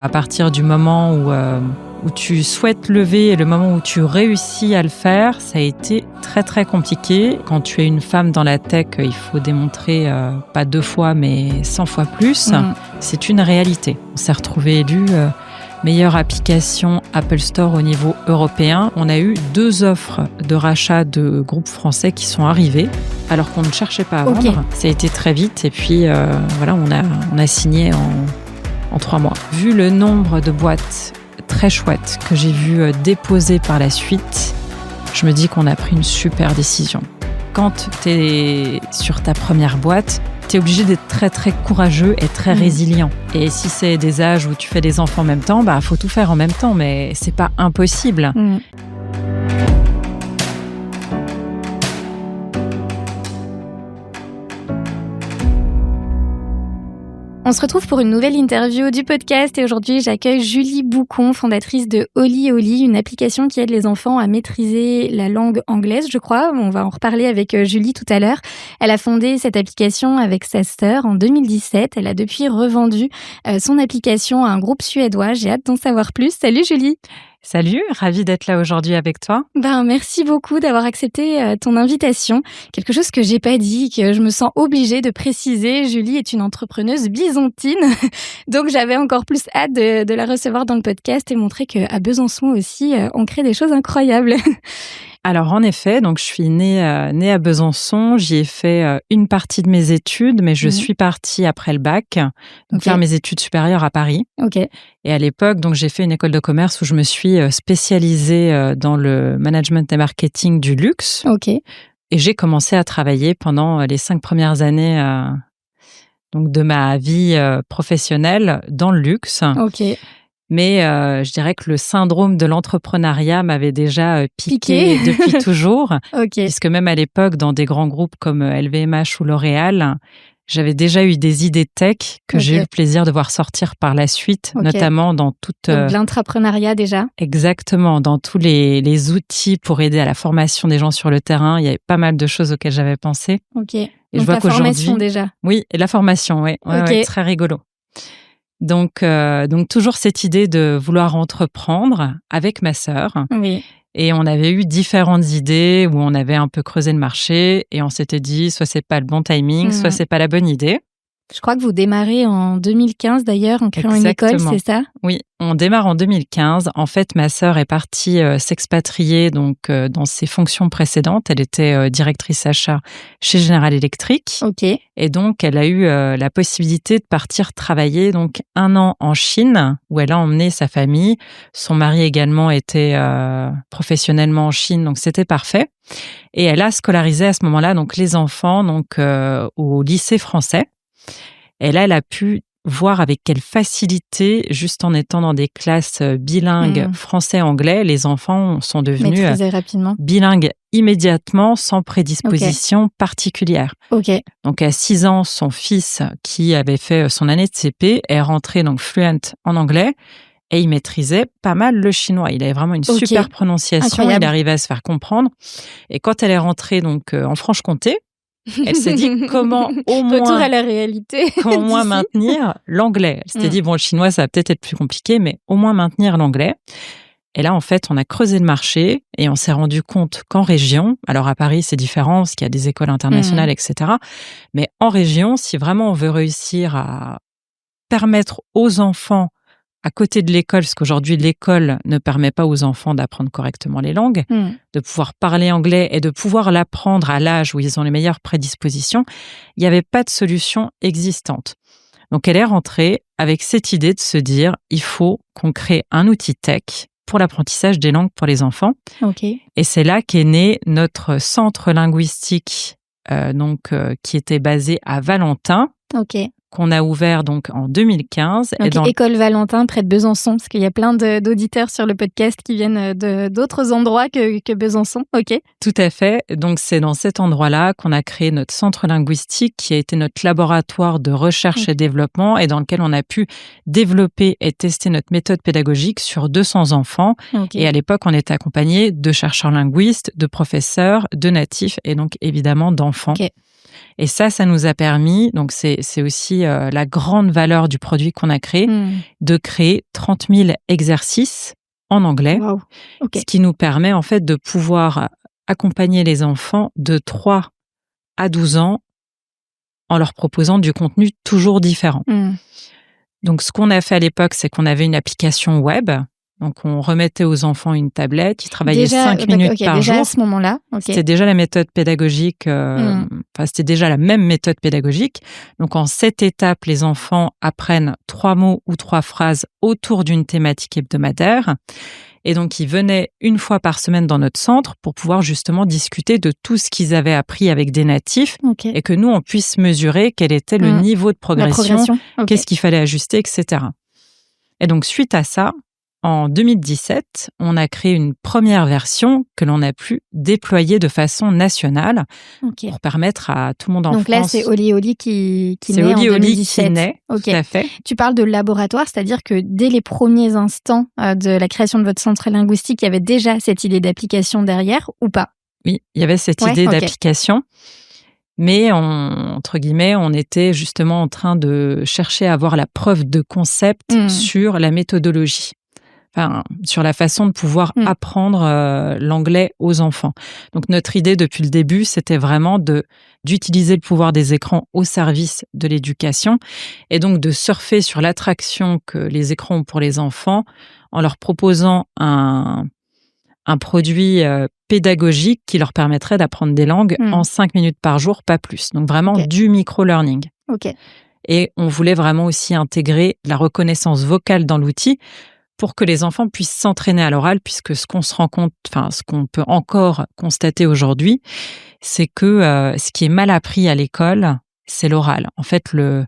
À partir du moment où tu souhaites lever et le moment où tu réussis à le faire, ça a été très très compliqué. Quand tu es une femme dans la tech, il faut démontrer pas 2 fois mais 100 fois plus. C'est une réalité. On s'est retrouvé élu meilleure application Apple Store au niveau européen. On a eu 2 offres de rachat de groupes français qui sont arrivées alors qu'on ne cherchait pas à vendre. Ça a été très vite et puis voilà, on a signé en 3 mois. Vu le nombre de boîtes très chouettes que j'ai vues déposer par la suite, je me dis qu'on a pris une super décision. Quand tu es sur ta première boîte, tu es obligé d'être très très courageux et très résilient. Et si c'est des âges où tu fais des enfants en même temps, faut tout faire en même temps, mais c'est pas impossible. On se retrouve pour une nouvelle interview du podcast et aujourd'hui j'accueille Julie Boucon, fondatrice de Oli Oli, une application qui aide les enfants à maîtriser la langue anglaise, je crois. On va en reparler avec Julie tout à l'heure. Elle a fondé cette application avec sa sœur en 2017. Elle a depuis revendu son application à un groupe suédois. J'ai hâte d'en savoir plus. Salut Julie. Salut, ravie d'être là aujourd'hui avec toi. Merci beaucoup d'avoir accepté ton invitation. Quelque chose que j'ai pas dit, que je me sens obligée de préciser. Julie est une entrepreneuse byzantine, donc j'avais encore plus hâte de la recevoir dans le podcast et montrer qu'à Besançon aussi, on crée des choses incroyables. Alors en effet, donc je suis née à Besançon, j'y ai fait une partie de mes études, mais je suis partie après le bac faire mes études supérieures à Paris. Et à l'époque, donc j'ai fait une école de commerce où je me suis spécialisée dans le management et marketing du luxe. Et j'ai commencé à travailler pendant les 5 premières années donc de ma vie professionnelle dans le luxe. Mais je dirais que le syndrome de l'entrepreneuriat m'avait déjà piqué depuis toujours. Puisque même à l'époque, dans des grands groupes comme LVMH ou L'Oréal, j'avais déjà eu des idées tech que j'ai eu le plaisir de voir sortir par la suite, notamment dans toute... l'entrepreneuriat déjà. Exactement, dans tous les outils pour aider à la formation des gens sur le terrain. Il y avait pas mal de choses auxquelles j'avais pensé. Et donc je vois la formation déjà. Oui, et la formation, ouais, très rigolo. Donc toujours cette idée de vouloir entreprendre avec ma sœur. Et on avait eu différentes idées où on avait un peu creusé le marché et on s'était dit soit c'est pas le bon timing, soit c'est pas la bonne idée. Je crois que vous démarrez en 2015 d'ailleurs en créant une école, c'est ça ? Oui, on démarre en 2015. En fait, ma sœur est partie s'expatrier donc dans ses fonctions précédentes. Elle était directrice achat chez General Electric. Et donc, elle a eu la possibilité de partir travailler donc 1 an en Chine où elle a emmené sa famille. Son mari également était professionnellement en Chine, donc c'était parfait. Et elle a scolarisé à ce moment-là donc les enfants donc au lycée français. Et là, elle a pu voir avec quelle facilité, juste en étant dans des classes bilingues français-anglais, les enfants sont devenus bilingues immédiatement, sans prédisposition particulière. Donc à 6 ans, son fils, qui avait fait son année de CP, est rentré donc fluent en anglais et il maîtrisait pas mal le chinois. Il avait vraiment une super prononciation, il arrivait à se faire comprendre. Et quand elle est rentrée donc en Franche-Comté, elle s'est dit comment au moins retour à la réalité. Comment au moins maintenir l'anglais. Elle s'était dit bon, le chinois ça va peut-être être plus compliqué, mais au moins maintenir l'anglais. Et là en fait on a creusé le marché et on s'est rendu compte qu'en région, alors à Paris c'est différent parce qu'il y a des écoles internationales etc. Mais en région, si vraiment on veut réussir à permettre aux enfants à côté de l'école, parce qu'aujourd'hui, l'école ne permet pas aux enfants d'apprendre correctement les langues, de pouvoir parler anglais et de pouvoir l'apprendre à l'âge où ils ont les meilleures prédispositions, il n'y avait pas de solution existante. Donc, elle est rentrée avec cette idée de se dire, il faut qu'on crée un outil tech pour l'apprentissage des langues pour les enfants. Et c'est là qu'est né notre centre linguistique, qui était basé à Valentin. Qu'on a ouvert donc en 2015. École Valentin, près de Besançon, parce qu'il y a plein d'auditeurs sur le podcast qui viennent d'autres endroits que Besançon. Tout à fait. Donc, c'est dans cet endroit-là qu'on a créé notre centre linguistique, qui a été notre laboratoire de recherche et développement, et dans lequel on a pu développer et tester notre méthode pédagogique sur 200 enfants. Et à l'époque, on était accompagné de chercheurs linguistes, de professeurs, de natifs, et donc évidemment d'enfants. Et ça nous a permis, donc c'est aussi la grande valeur du produit qu'on a créé, de créer 30 000 exercices en anglais, wow. Okay. Ce qui nous permet en fait de pouvoir accompagner les enfants de 3 à 12 ans en leur proposant du contenu toujours différent. Donc, ce qu'on a fait à l'époque, c'est qu'on avait une application web. Donc, on remettait aux enfants une tablette. Ils travaillaient 5 minutes par jour. Déjà à ce moment-là. C'était déjà la méthode pédagogique. C'était déjà la même méthode pédagogique. Donc, en 7 étapes, les enfants apprennent 3 mots ou 3 phrases autour d'une thématique hebdomadaire. Et donc, ils venaient une fois par semaine dans notre centre pour pouvoir justement discuter de tout ce qu'ils avaient appris avec des natifs et que nous, on puisse mesurer quel était le niveau de progression. Qu'est-ce qu'il fallait ajuster, etc. Et donc, suite à ça, en 2017, on a créé une première version que l'on a pu déployer de façon nationale pour permettre à tout le monde en France. Donc là, c'est Oli Oli qui naît en 2017. Qui naît, tout à fait. Tu parles de laboratoire, c'est-à-dire que dès les premiers instants de la création de votre centre linguistique, il y avait déjà cette idée d'application derrière ou pas? Oui, il y avait cette idée d'application. Mais entre guillemets, on était justement en train de chercher à avoir la preuve de concept sur la méthodologie. Enfin, sur la façon de pouvoir apprendre l'anglais aux enfants. Donc, notre idée depuis le début, c'était vraiment d'utiliser le pouvoir des écrans au service de l'éducation et donc de surfer sur l'attraction que les écrans ont pour les enfants en leur proposant un produit pédagogique qui leur permettrait d'apprendre des langues en 5 minutes par jour, pas plus. Donc, vraiment du micro-learning. Et on voulait vraiment aussi intégrer la reconnaissance vocale dans l'outil pour que les enfants puissent s'entraîner à l'oral, puisque ce qu'on peut encore constater aujourd'hui, c'est que ce qui est mal appris à l'école, c'est l'oral. En fait, le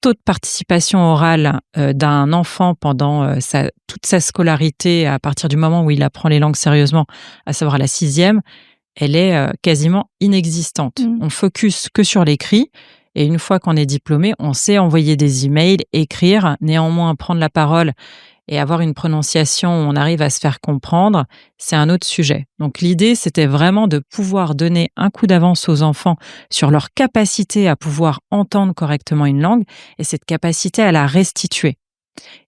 taux de participation orale d'un enfant pendant toute sa scolarité, à partir du moment où il apprend les langues sérieusement, à savoir la 6e, elle est quasiment inexistante. On focus que sur l'écrit. Et une fois qu'on est diplômé, on sait envoyer des emails, écrire, néanmoins prendre la parole et avoir une prononciation où on arrive à se faire comprendre, c'est un autre sujet. Donc l'idée, c'était vraiment de pouvoir donner un coup d'avance aux enfants sur leur capacité à pouvoir entendre correctement une langue et cette capacité à la restituer.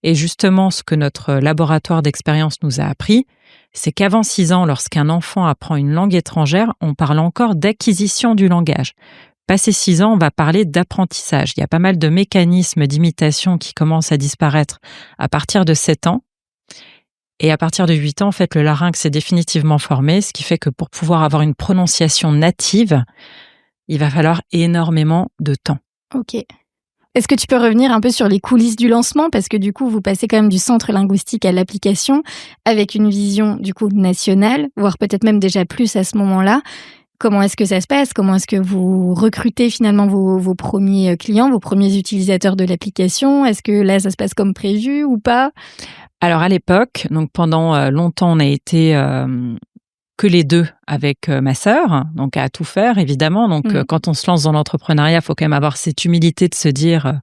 Et justement, ce que notre laboratoire d'expérience nous a appris, c'est qu'avant 6 ans, lorsqu'un enfant apprend une langue étrangère, on parle encore d'acquisition du langage. Passé 6 ans, on va parler d'apprentissage. Il y a pas mal de mécanismes d'imitation qui commencent à disparaître à partir de 7 ans. Et à partir de 8 ans, en fait, le larynx est définitivement formé, ce qui fait que pour pouvoir avoir une prononciation native, il va falloir énormément de temps. Ok. Est-ce que tu peux revenir un peu sur les coulisses du lancement? Parce que du coup, vous passez quand même du centre linguistique à l'application avec une vision du coup nationale, voire peut-être même déjà plus à ce moment-là. Comment est-ce que ça se passe? Comment est-ce que vous recrutez finalement vos premiers clients, vos premiers utilisateurs de l'application? Est-ce que là, ça se passe comme prévu ou pas? Alors à l'époque, donc pendant longtemps, on a été que les deux avec ma sœur, donc à tout faire évidemment. Donc quand on se lance dans l'entrepreneuriat, il faut quand même avoir cette humilité de se dire,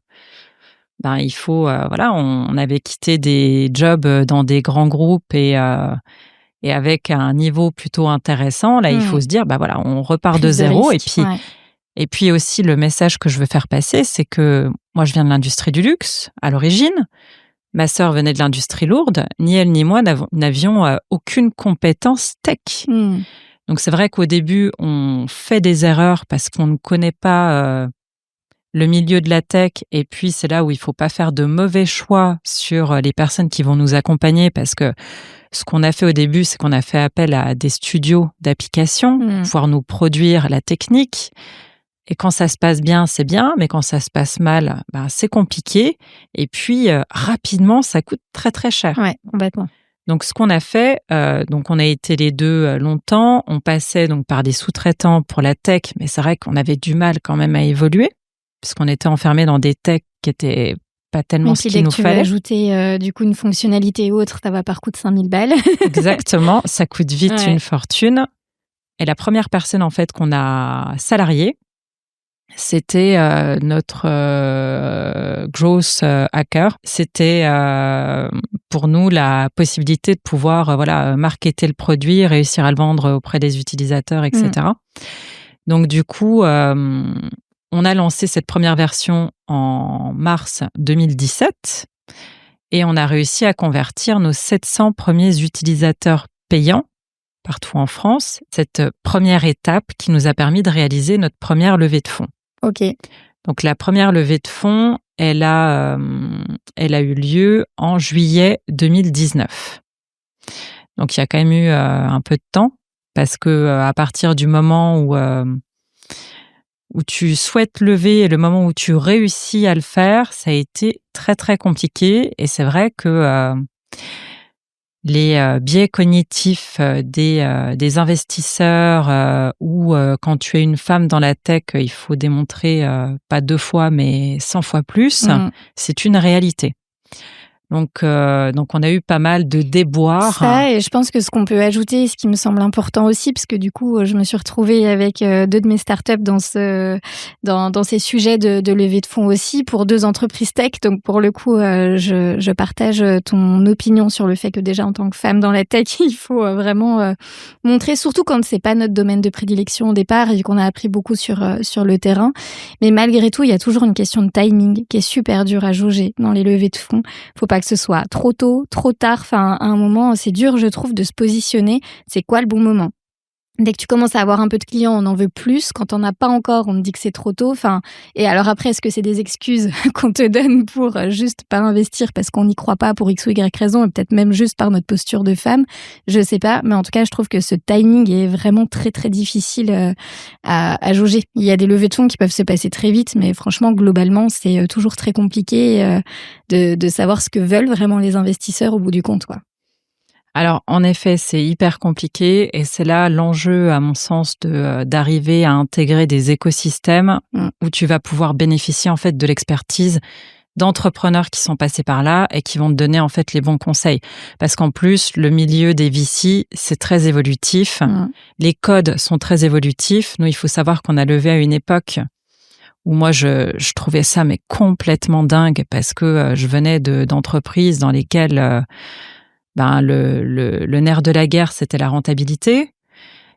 il faut, on avait quitté des jobs dans des grands groupes et avec un niveau plutôt intéressant, là, il faut se dire, on repart de zéro. Et puis aussi, le message que je veux faire passer, c'est que moi, je viens de l'industrie du luxe à l'origine. Ma sœur venait de l'industrie lourde. Ni elle ni moi n'avions aucune compétence tech. Donc, c'est vrai qu'au début, on fait des erreurs parce qu'on ne connaît pas le milieu de la tech. Et puis, c'est là où il ne faut pas faire de mauvais choix sur les personnes qui vont nous accompagner parce que ce qu'on a fait au début, c'est qu'on a fait appel à des studios d'applications pour pouvoir nous produire la technique. Et quand ça se passe bien, c'est bien, mais quand ça se passe mal, c'est compliqué. Et puis, rapidement, ça coûte très, très cher. Ouais, complètement. Donc, ce qu'on a fait, donc on a été les deux longtemps. On passait donc par des sous-traitants pour la tech, mais c'est vrai qu'on avait du mal quand même à évoluer, parce qu'on était enfermés dans des techs qui étaient pas tellement ce qu'il nous fallait. Même si dès que tu veux ajouter du coup une fonctionnalité ou autre, ça va par coût de 5 000 balles. Exactement, ça coûte vite une fortune. Et la première personne en fait qu'on a salariée, c'était notre growth hacker. C'était pour nous la possibilité de pouvoir marketer le produit, réussir à le vendre auprès des utilisateurs, etc. Donc du coup, on a lancé cette première version en mars 2017 et on a réussi à convertir nos 700 premiers utilisateurs payants partout en France. Cette première étape qui nous a permis de réaliser notre première levée de fonds. Ok. Donc la première levée de fonds, elle a eu lieu en juillet 2019. Donc il y a quand même eu un peu de temps parce que à partir du moment où tu souhaites lever et le moment où tu réussis à le faire, ça a été très très compliqué. Et c'est vrai que les biais cognitifs des investisseurs ou quand tu es une femme dans la tech, il faut démontrer pas 2 fois mais 100 fois plus, c'est une réalité. Donc on a eu pas mal de déboires. Ça, et je pense que ce qu'on peut ajouter, ce qui me semble important aussi, parce que du coup, je me suis retrouvée avec 2 de mes startups dans ces sujets de levée de fonds aussi, pour 2 entreprises tech. Donc pour le coup, je partage ton opinion sur le fait que déjà en tant que femme dans la tech, il faut vraiment montrer, surtout quand c'est pas notre domaine de prédilection au départ et qu'on a appris beaucoup sur le terrain. Mais malgré tout, il y a toujours une question de timing qui est super dure à jauger dans les levées de fonds. Faut pas que ce soit trop tôt, trop tard. Enfin, à un moment, c'est dur, je trouve, de se positionner. C'est quoi le bon moment ? Dès que tu commences à avoir un peu de clients, on en veut plus. Quand on n'a pas encore, on te dit que c'est trop tôt. Enfin, et alors après, est-ce que c'est des excuses qu'on te donne pour juste pas investir parce qu'on n'y croit pas pour X ou Y raison, et peut-être même juste par notre posture de femme? Je sais pas, mais en tout cas, je trouve que ce timing est vraiment très très difficile à jauger. Il y a des levées de fonds qui peuvent se passer très vite, mais franchement, globalement, c'est toujours très compliqué de savoir ce que veulent vraiment les investisseurs au bout du compte, quoi. Alors, en effet, c'est hyper compliqué et c'est là l'enjeu, à mon sens, d'arriver à intégrer des écosystèmes où tu vas pouvoir bénéficier en fait de l'expertise d'entrepreneurs qui sont passés par là et qui vont te donner en fait les bons conseils. Parce qu'en plus, le milieu des VC, c'est très évolutif. Les codes sont très évolutifs. Nous, il faut savoir qu'on a levé à une époque où moi, je trouvais ça mais complètement dingue parce que je venais d'entreprises dans lesquelles le nerf de la guerre, c'était la rentabilité.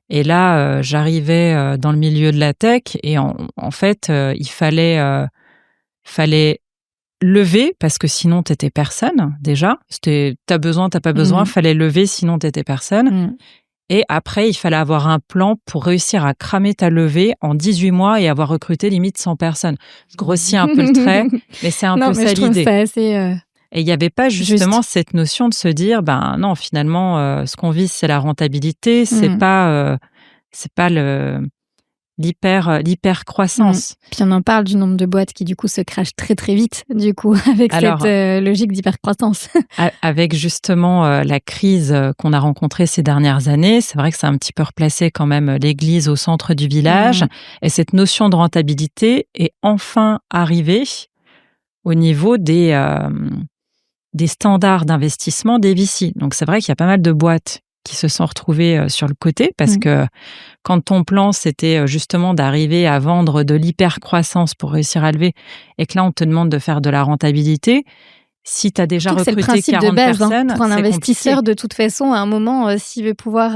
Et là, j'arrivais dans le milieu de la tech et en fait, il fallait lever parce que sinon, t'étais personne, déjà. T'as besoin, t'as pas besoin, fallait lever, sinon t'étais personne. Et après, il fallait avoir un plan pour réussir à cramer ta levée en 18 mois et avoir recruté limite 100 personnes. Je grossis un peu le trait, mais c'est un peu ça l'idée. Ça assez... Et il n'y avait pas justement cette notion de se dire, non, finalement, ce qu'on vise, c'est la rentabilité, c'est pas l'hyper croissance. Puis on en parle du nombre de boîtes qui du coup se crachent très très vite, du coup, avec cette logique d'hyper croissance. Avec justement la crise qu'on a rencontrée ces dernières années, c'est vrai que ça a un petit peu replacé quand même l'église au centre du village. Et cette notion de rentabilité est enfin arrivée au niveau des standards d'investissement des VC. Donc, c'est vrai qu'il y a pas mal de boîtes qui se sont retrouvées sur le côté parce que quand ton plan, c'était justement d'arriver à vendre de l'hypercroissance pour réussir à lever et que là, on te demande de faire de la rentabilité, si tu as déjà recruté 40 personnes, pour un investisseur, compliqué. De toute façon, à un moment, s'il veut pouvoir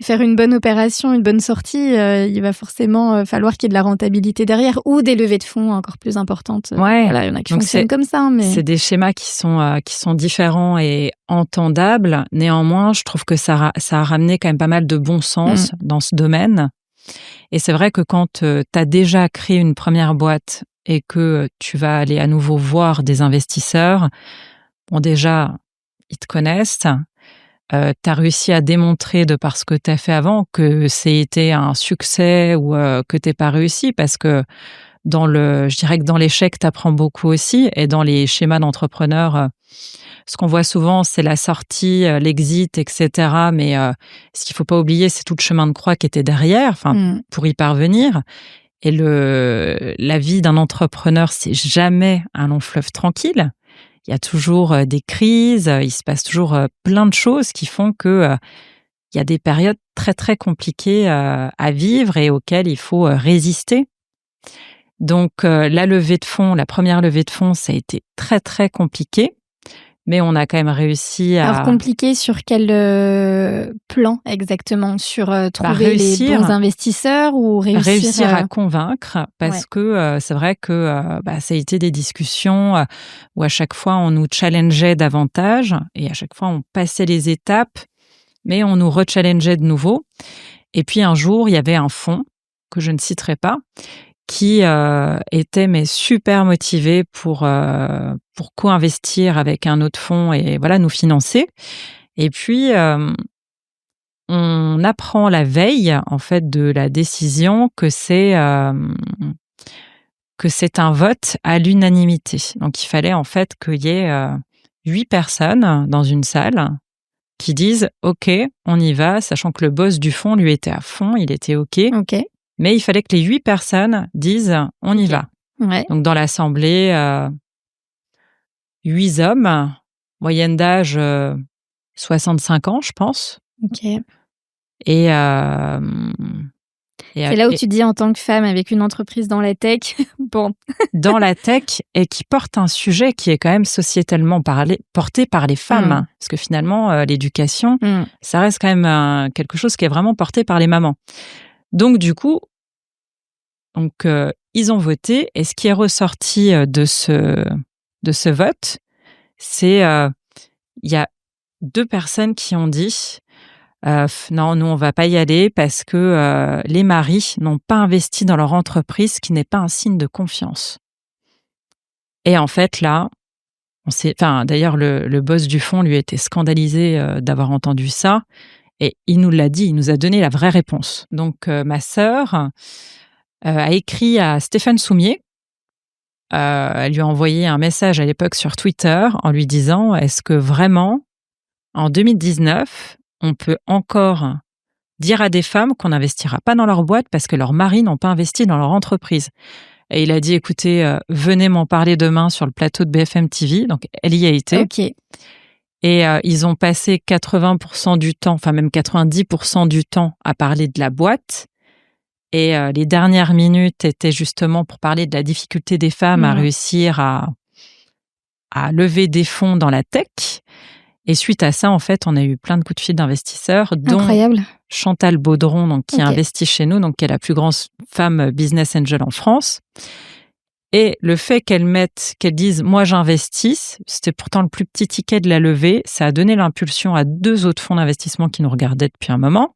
faire une bonne opération, une bonne sortie, il va forcément falloir qu'il y ait de la rentabilité derrière ou des levées de fonds encore plus importantes. Voilà, il y en a qui fonctionnent comme ça. Mais... C'est des schémas qui sont différents et entendables. Néanmoins, je trouve que ça a ramené quand même pas mal de bon sens dans ce domaine. Et c'est vrai que quand tu as déjà créé une première boîte et que tu vas aller à nouveau voir des investisseurs, bon déjà, ils te connaissent, tu as réussi à démontrer de par ce que tu as fait avant que c'était un succès ou que tu n'es pas réussi parce que je dirais que dans l'échec, tu apprends beaucoup aussi et dans les schémas d'entrepreneurs, ce qu'on voit souvent, c'est la sortie, l'exit, etc. Mais ce qu'il ne faut pas oublier, c'est tout le chemin de croix qui était derrière pour y parvenir. Et la vie d'un entrepreneur, c'est jamais un long fleuve tranquille. Il y a toujours des crises, il se passe toujours plein de choses qui font que il y a des périodes très très compliquées à vivre et auxquelles il faut résister. Donc la première levée de fonds, ça a été très très compliqué. Mais on a quand même réussi à... Alors compliqué sur quel plan exactement? Sur trouver les bons investisseurs ou réussir à convaincre, parce que c'est vrai que ça a été des discussions où à chaque fois on nous challengeait davantage et à chaque fois on passait les étapes, mais on nous rechallengeait de nouveau. Et puis un jour, il y avait un fonds que je ne citerai pas, qui était super motivé pour co-investir avec un autre fonds et voilà, nous financer. Et puis, on apprend la veille, en fait, de la décision que c'est un vote à l'unanimité. Donc, il fallait en fait qu'il y ait 8 personnes dans une salle qui disent « Ok, on y va », sachant que le boss du fonds, lui, était à fond, il était OK. Mais il fallait que les 8 personnes disent « On y va ». Donc, dans l'assemblée, 8 hommes, moyenne d'âge 65 ans, je pense. Et c'est là où tu dis, en tant que femme avec une entreprise dans la tech, bon. Dans la tech, et qui porte un sujet qui est quand même sociétalement porté par les femmes. Parce que finalement, l'éducation, ça reste quand même quelque chose qui est vraiment porté par les mamans. Donc, du coup, ils ont voté, et ce qui est ressorti de ce vote, c'est il y a 2 personnes qui ont dit non, nous on va pas y aller parce que les maris n'ont pas investi dans leur entreprise, ce qui n'est pas un signe de confiance. Et en fait là, d'ailleurs le boss du fonds lui était scandalisé d'avoir entendu ça, et il nous l'a dit, il nous a donné la vraie réponse. Donc ma sœur a écrit à Stéphane Soumier. Elle lui a envoyé un message à l'époque sur Twitter en lui disant « Est-ce que vraiment, en 2019, on peut encore dire à des femmes qu'on n'investira pas dans leur boîte parce que leurs maris n'ont pas investi dans leur entreprise ?» Et il a dit « Écoutez, venez m'en parler demain sur le plateau de BFM TV. » Donc, elle y a été. Et ils ont passé 80% du temps, enfin même 90% du temps à parler de la boîte. Et les dernières minutes étaient justement pour parler de la difficulté des femmes à réussir à lever des fonds dans la tech. Et suite à ça, en fait, on a eu plein de coups de fil d'investisseurs, dont Chantal Baudron, donc, qui investit chez nous, donc, qui est la plus grande femme business angel en France. Et le fait qu'elle dise « moi j'investis », c'était pourtant le plus petit ticket de la levée, ça a donné l'impulsion à 2 autres fonds d'investissement qui nous regardaient depuis un moment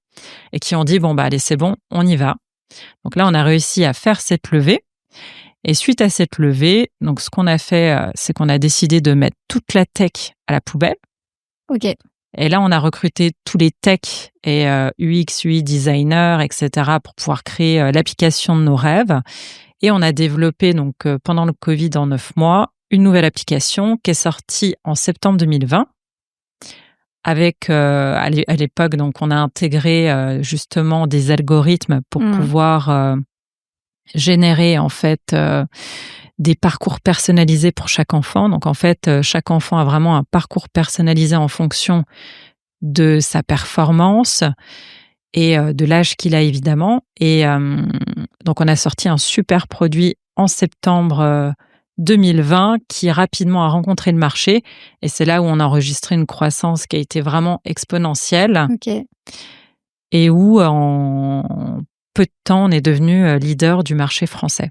et qui ont dit « bon, allez, c'est bon, on y va ». Donc là, on a réussi à faire cette levée. Et suite à cette levée, donc ce qu'on a fait, c'est qu'on a décidé de mettre toute la tech à la poubelle. Et là, on a recruté tous les tech et UX, UI designers, etc. pour pouvoir créer l'application de nos rêves. Et on a développé, donc pendant le Covid, en 9 mois, une nouvelle application qui est sortie en septembre 2020. Avec, à l'époque, donc, on a intégré justement des algorithmes pour pouvoir générer, en fait, des parcours personnalisés pour chaque enfant. Donc, en fait, chaque enfant a vraiment un parcours personnalisé en fonction de sa performance et de l'âge qu'il a, évidemment. Et donc, on a sorti un super produit en septembre 2020 qui rapidement a rencontré le marché. Et c'est là où on a enregistré une croissance qui a été vraiment exponentielle. Et où, en peu de temps, on est devenu leader du marché français.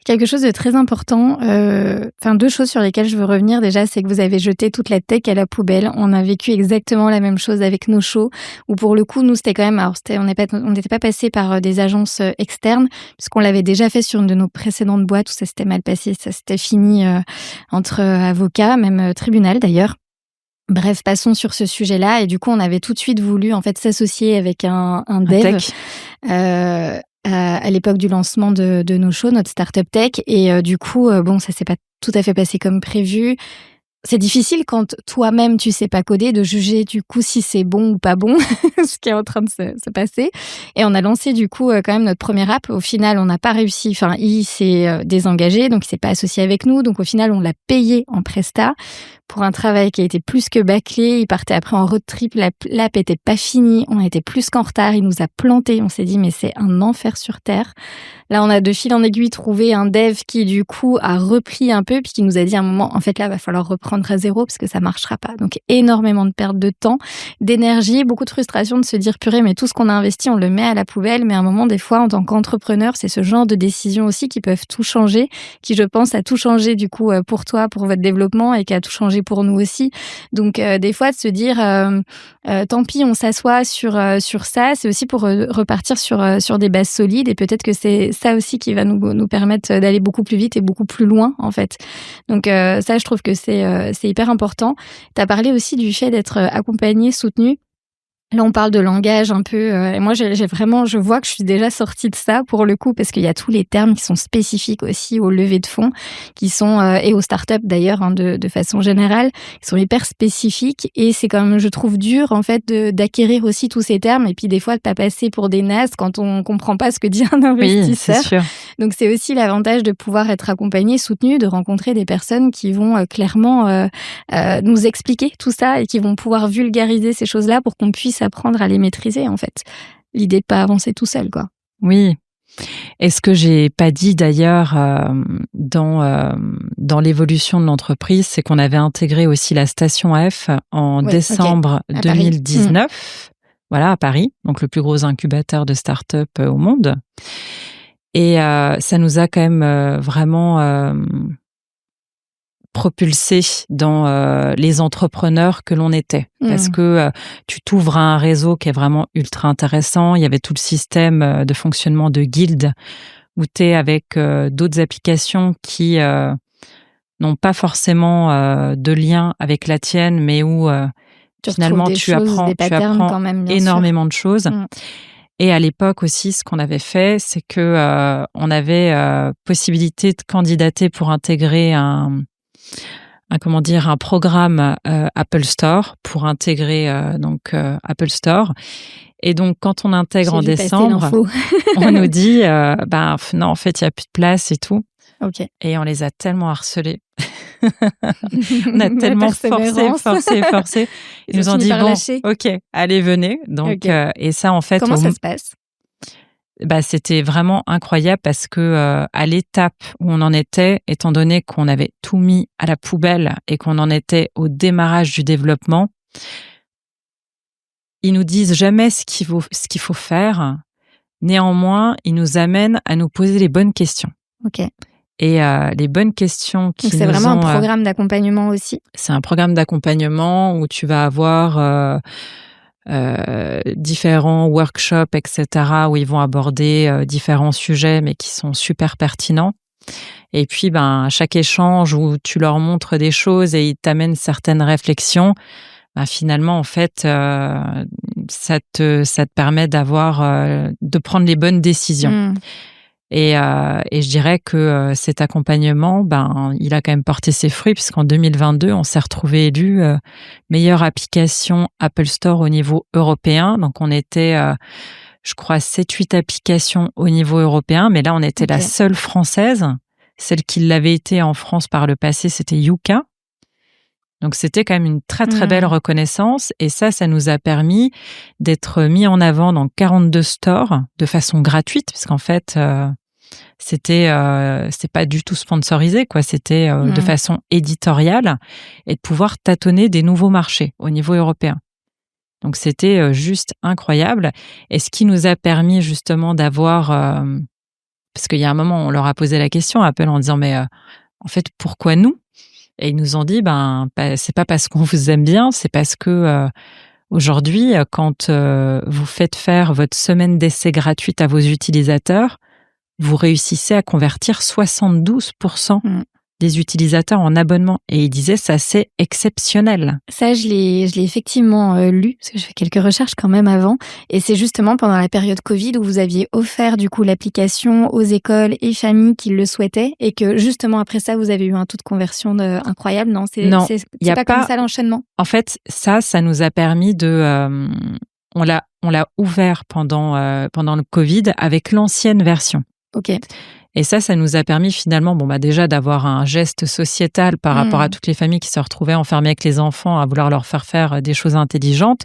Quelque chose de très important, 2 choses sur lesquelles je veux revenir. Déjà, c'est que vous avez jeté toute la tech à la poubelle. On a vécu exactement la même chose avec nos shows, où pour le coup, nous, c'était quand même... Alors, on n'était pas passé par des agences externes, puisqu'on l'avait déjà fait sur une de nos précédentes boîtes où ça s'était mal passé. Ça s'était fini entre avocats, même tribunal d'ailleurs. Bref, passons sur ce sujet-là. Et du coup, on avait tout de suite voulu en fait s'associer avec un dev à l'époque du lancement de nos shows, notre startup tech. Et du coup, ça s'est pas tout à fait passé comme prévu. C'est difficile quand toi-même tu sais pas coder de juger du coup si c'est bon ou pas bon ce qui est en train de se passer. Et on a lancé du coup quand même notre première app. Au final, on n'a pas réussi. Enfin, il s'est désengagé, donc il s'est pas associé avec nous. Donc au final, on l'a payé en presta pour un travail qui a été plus que bâclé. Il partait après en road trip. L'app était pas finie. On était plus qu'en retard. Il nous a planté. On s'est dit mais c'est un enfer sur terre. Là, on a de fil en aiguille trouvé un dev qui du coup a repris un peu puis qui nous a dit à un moment en fait là va falloir reprendre reprendre à zéro parce que ça marchera pas. Donc énormément de perte de temps, d'énergie, beaucoup de frustration de se dire purée, mais tout ce qu'on a investi, on le met à la poubelle. Mais à un moment, des fois, en tant qu'entrepreneur, c'est ce genre de décisions aussi qui peuvent tout changer, qui je pense a tout changé du coup pour toi, pour votre développement et qui a tout changé pour nous aussi. Donc des fois de se dire tant pis, on s'assoit sur ça, c'est aussi pour repartir sur des bases solides et peut-être que c'est ça aussi qui va nous permettre d'aller beaucoup plus vite et beaucoup plus loin en fait. Donc ça, je trouve que c'est hyper important. Tu as parlé aussi du fait d'être accompagné, soutenu. Là, on parle de langage un peu. Et moi, je vois que je suis déjà sortie de ça pour le coup, parce qu'il y a tous les termes qui sont spécifiques aussi aux levées de fonds, qui sont et aux startups d'ailleurs, de façon générale, qui sont hyper spécifiques. Et c'est quand même, je trouve, dur en fait d'acquérir aussi tous ces termes. Et puis des fois, de pas passer pour des nazes quand on comprend pas ce que dit un investisseur. Oui, c'est sûr. Donc c'est aussi l'avantage de pouvoir être accompagné, soutenu, de rencontrer des personnes qui vont clairement nous expliquer tout ça et qui vont pouvoir vulgariser ces choses-là pour qu'on puisse apprendre à les maîtriser, en fait. L'idée de pas avancer tout seul, quoi. Oui. Et ce que j'ai pas dit d'ailleurs dans l'évolution de l'entreprise, c'est qu'on avait intégré aussi la station F en décembre 2019, voilà, à Paris, donc le plus gros incubateur de start-up au monde. Et ça nous a quand même vraiment propulsé dans les entrepreneurs que l'on était. Parce que tu t'ouvres à un réseau qui est vraiment ultra intéressant. Il y avait tout le système de fonctionnement de guildes où tu es avec d'autres applications qui n'ont pas forcément de lien avec la tienne, mais où finalement tu apprends quand même, énormément de choses. Et à l'époque aussi, ce qu'on avait fait, c'est que on avait possibilité de candidater pour intégrer un programme Apple Store pour intégrer Apple Store. Et donc, quand on intègre en décembre, on nous dit non, en fait, il n'y a plus de place et tout. Okay. Et on les a tellement harcelés. On a tellement forcé. Ils nous ont dit ok, allez, venez. Donc, et ça, en fait. Comment ça se passe? C'était vraiment incroyable parce que à l'étape où on en était, étant donné qu'on avait tout mis à la poubelle et qu'on en était au démarrage du développement, ils nous disent jamais ce qu'il faut faire. Néanmoins, ils nous amènent à nous poser les bonnes questions. Ok. Et les bonnes questions qui Donc c'est vraiment un programme d'accompagnement aussi. C'est un programme d'accompagnement où tu vas avoir différents workshops, etc., où ils vont aborder différents sujets, mais qui sont super pertinents. Et puis, à chaque échange où tu leur montres des choses et ils t'amènent certaines réflexions, finalement, en fait, ça te permet de prendre les bonne décisions. Et je dirais que cet accompagnement, il a quand même porté ses fruits, puisqu'en 2022, on s'est retrouvé élu meilleure application Apple Store au niveau européen. Donc, on était, je crois, 7-8 applications au niveau européen, mais là, on était la seule française. Celle qui l'avait été en France par le passé, c'était Yuka. Donc, c'était quand même une très, très belle reconnaissance. Et ça nous a permis d'être mis en avant dans 42 stores de façon gratuite, parce qu'en fait, c'est pas du tout sponsorisé, quoi. C'était de façon éditoriale et de pouvoir tâtonner des nouveaux marchés au niveau européen. Donc, c'était juste incroyable. Et ce qui nous a permis justement d'avoir... parce qu'il y a un moment, on leur a posé la question à Apple en disant « Mais en fait, pourquoi nous ?» Et ils nous ont dit, c'est pas parce qu'on vous aime bien, c'est parce que aujourd'hui, quand vous faites faire votre semaine d'essai gratuite à vos utilisateurs, vous réussissez à convertir 72% des utilisateurs en abonnement. Et ils disaient, ça, c'est exceptionnel. Ça, je l'ai effectivement lu, parce que je fais quelques recherches quand même avant. Et c'est justement pendant la période Covid où vous aviez offert du coup l'application aux écoles et familles qui le souhaitaient. Et que justement après ça, vous avez eu un taux de conversion incroyable. Non, c'est pas comme ça l'enchaînement. En fait, ça nous a permis de... on l'a ouvert pendant le Covid avec l'ancienne version. Ok. Et ça nous a permis finalement, déjà d'avoir un geste sociétal par rapport à toutes les familles qui se retrouvaient enfermées avec les enfants, à vouloir leur faire des choses intelligentes.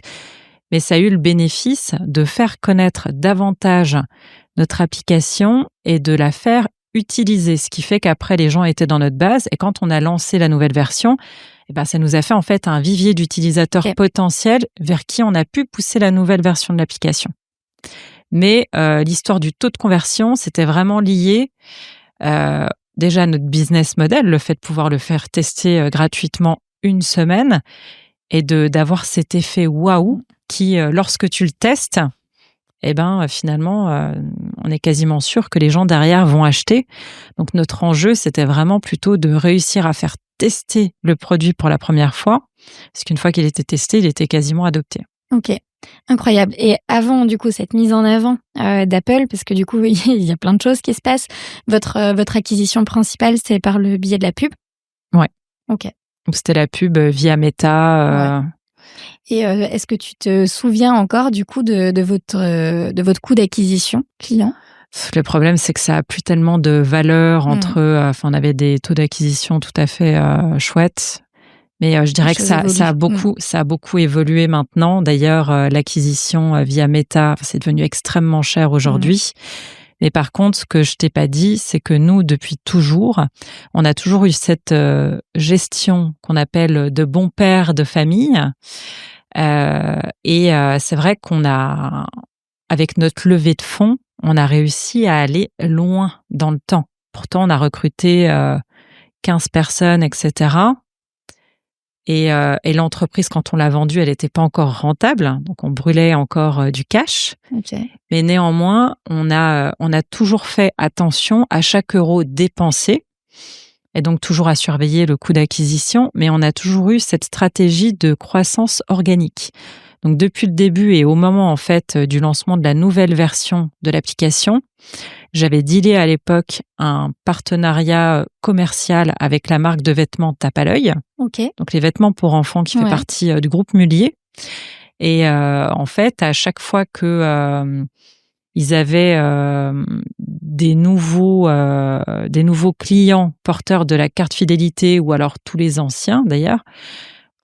Mais ça a eu le bénéfice de faire connaître davantage notre application et de la faire utiliser. Ce qui fait qu'après, les gens étaient dans notre base. Et quand on a lancé la nouvelle version, ça nous a fait en fait un vivier d'utilisateurs potentiels vers qui on a pu pousser la nouvelle version de l'application. Mais l'histoire du taux de conversion, c'était vraiment lié déjà à notre business model, le fait de pouvoir le faire tester gratuitement une semaine et d'avoir cet effet waouh qui, lorsque tu le testes, finalement, on est quasiment sûr que les gens derrière vont acheter. Donc, notre enjeu, c'était vraiment plutôt de réussir à faire tester le produit pour la première fois, parce qu'une fois qu'il était testé, il était quasiment adopté. Ok, incroyable. Et avant, du coup, cette mise en avant d'Apple, parce que du coup, il y a plein de choses qui se passent, votre acquisition principale, c'est par le biais de la pub? Ouais. Ok. Donc, c'était la pub via Meta. Ouais. Et est-ce que tu te souviens encore du coup de votre coût d'acquisition client? Le problème, c'est que ça a plus tellement de valeur entre. On avait des taux d'acquisition tout à fait chouettes, mais je dirais que ça a beaucoup évolué maintenant. D'ailleurs, l'acquisition via Meta, c'est devenu extrêmement cher aujourd'hui. Mais par contre, ce que je t'ai pas dit, c'est que nous, depuis toujours, on a toujours eu cette gestion qu'on appelle de bon père de famille. Et c'est vrai qu'on a, avec notre levée de fonds, on a réussi à aller loin dans le temps. Pourtant, on a recruté 15 personnes, etc. Et l'entreprise, quand on l'a vendue, elle n'était pas encore rentable, donc on brûlait encore du cash. Okay. Mais néanmoins, on a toujours fait attention à chaque euro dépensé, et donc toujours à surveiller le coût d'acquisition, mais on a toujours eu cette stratégie de croissance organique. Donc depuis le début et au moment en fait du lancement de la nouvelle version de l'application, j'avais dealé à l'époque un partenariat commercial avec la marque de vêtements Tape à l'œil. Okay. Donc les vêtements pour enfants qui fait partie du groupe Mullier. Et en fait, à chaque fois que ils avaient des nouveaux clients porteurs de la carte fidélité ou alors tous les anciens d'ailleurs,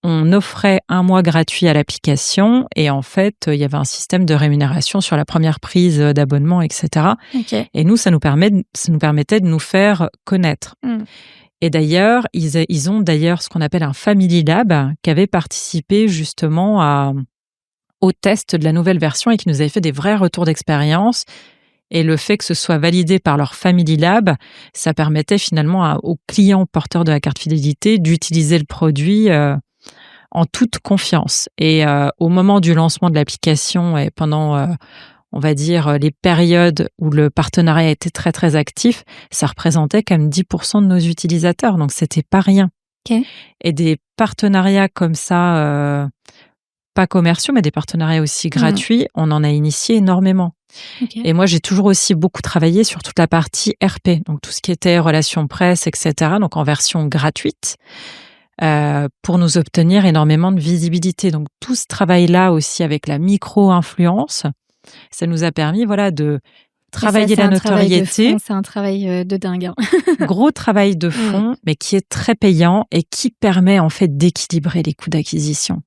on offrait 1 mois gratuit à l'application et en fait, il y avait un système de rémunération sur la première prise d'abonnement, etc. Okay. Et nous, ça nous permettait de nous faire connaître. Et d'ailleurs, ils ont d'ailleurs ce qu'on appelle un Family Lab qui avait participé justement au test de la nouvelle version et qui nous avait fait des vrais retours d'expérience. Et le fait que ce soit validé par leur Family Lab, ça permettait finalement aux clients porteurs de la carte fidélité d'utiliser le produit en toute confiance. Et au moment du lancement de l'application et pendant, on va dire, les périodes où le partenariat était très, très actif, ça représentait quand même 10% de nos utilisateurs. Donc, c'était pas rien. Okay. Et des partenariats comme ça, pas commerciaux, mais des partenariats aussi gratuits, on en a initié énormément. Okay. Et moi, j'ai toujours aussi beaucoup travaillé sur toute la partie RP, donc tout ce qui était relations presse, etc., donc en version gratuite, pour nous obtenir énormément de visibilité. Donc tout ce travail-là aussi avec la micro-influence, ça nous a permis de travailler la notoriété. C'est un travail de dingue. Hein. Gros travail de fond, mais qui est très payant et qui permet en fait d'équilibrer les coûts d'acquisition.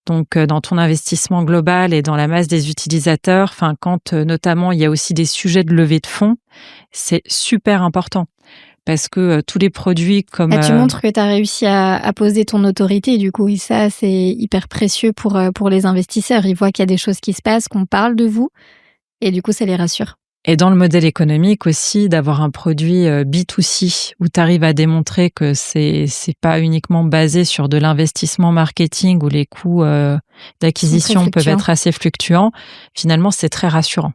Donc, dans ton investissement global et dans la masse des utilisateurs, quand notamment il y a aussi des sujets de levée de fonds, c'est super important. Parce que tous les produits comme... tu montres que tu as réussi à poser ton autorité, du coup, et ça, c'est hyper précieux pour les investisseurs. Ils voient qu'il y a des choses qui se passent, qu'on parle de vous, et du coup, ça les rassure. Et dans le modèle économique aussi, d'avoir un produit B2C où tu arrives à démontrer que c'est pas uniquement basé sur de l'investissement marketing où les coûts d'acquisition peuvent être assez fluctuants, finalement, c'est très rassurant.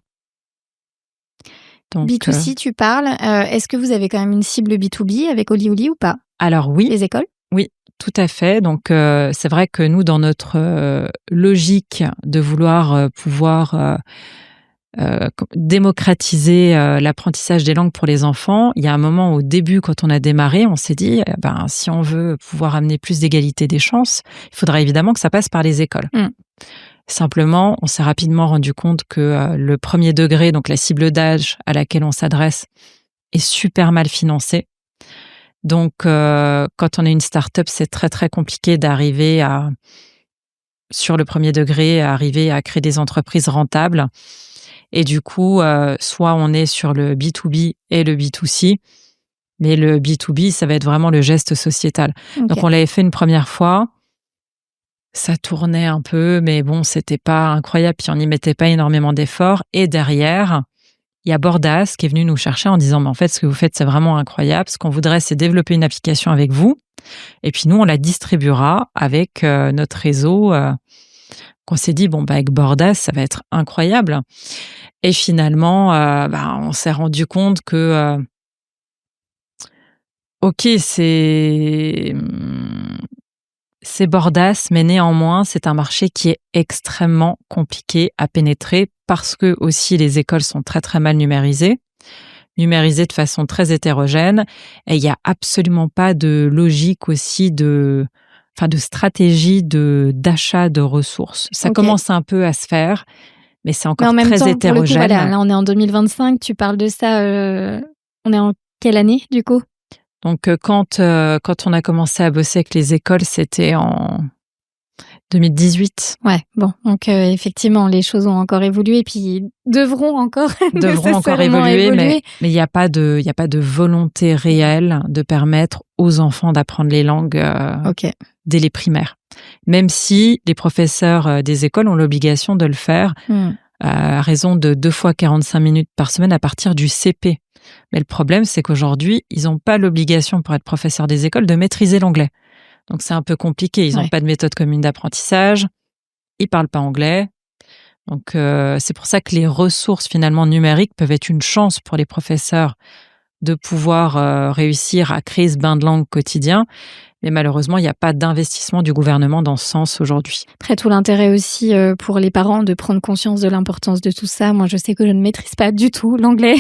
Donc, B2C, tu parles. Est-ce que vous avez quand même une cible B2B avec Oli Oli ou pas? Alors oui. Les écoles? Oui, tout à fait. Donc, c'est vrai que nous, dans notre logique de vouloir pouvoir... démocratiser l'apprentissage des langues pour les enfants, il y a un moment au début, quand on a démarré, on s'est dit, si on veut pouvoir amener plus d'égalité des chances, il faudra évidemment que ça passe par les écoles. Simplement, on s'est rapidement rendu compte que le premier degré, donc la cible d'âge à laquelle on s'adresse, est super mal financée. Donc, quand on est une start-up, c'est très, très compliqué d'arriver sur le premier degré, à arriver à créer des entreprises rentables. Et du coup, soit on est sur le B2B et le B2C, Mais le B2B, ça va être vraiment le geste sociétal. Okay. Donc, on l'avait fait une première fois. Ça tournait un peu, mais bon, c'était pas incroyable. Puis, on n'y mettait pas énormément d'efforts. Et derrière, il y a Bordas qui est venu nous chercher en disant, mais en fait, ce que vous faites, c'est vraiment incroyable. Ce qu'on voudrait, c'est développer une application avec vous. Et puis, nous, on la distribuera avec notre réseau. On s'est dit, avec Bordas, ça va être incroyable. Et finalement, on s'est rendu compte que, ok, c'est Bordas, mais néanmoins, c'est un marché qui est extrêmement compliqué à pénétrer parce que aussi les écoles sont très très mal numérisées de façon très hétérogène, et il n'y a absolument pas de logique aussi de stratégie d'achat de ressources. Ça commence un peu à se faire, mais c'est encore très hétérogène. Pour le coup, voilà, là on est en 2025, tu parles de ça, on est en quelle année du coup ? Donc, quand on a commencé à bosser avec les écoles, c'était en 2018. Ouais, bon, donc effectivement, les choses ont encore évolué, puis devront encore évoluer, mais il n'y a pas de volonté réelle de permettre aux enfants d'apprendre les langues dès les primaires. Même si les professeurs des écoles ont l'obligation de le faire à raison de 2 fois 45 minutes par semaine à partir du CP. Mais le problème, c'est qu'aujourd'hui, ils n'ont pas l'obligation pour être professeurs des écoles de maîtriser l'anglais. Donc, c'est un peu compliqué. Ils n'ont pas de méthode commune d'apprentissage. Ils ne parlent pas anglais. Donc, c'est pour ça que les ressources finalement numériques peuvent être une chance pour les professeurs de pouvoir réussir à créer ce bain de langue quotidien. Mais malheureusement, il n'y a pas d'investissement du gouvernement dans ce sens aujourd'hui. Après, tout l'intérêt aussi pour les parents de prendre conscience de l'importance de tout ça. Moi, je sais que je ne maîtrise pas du tout l'anglais.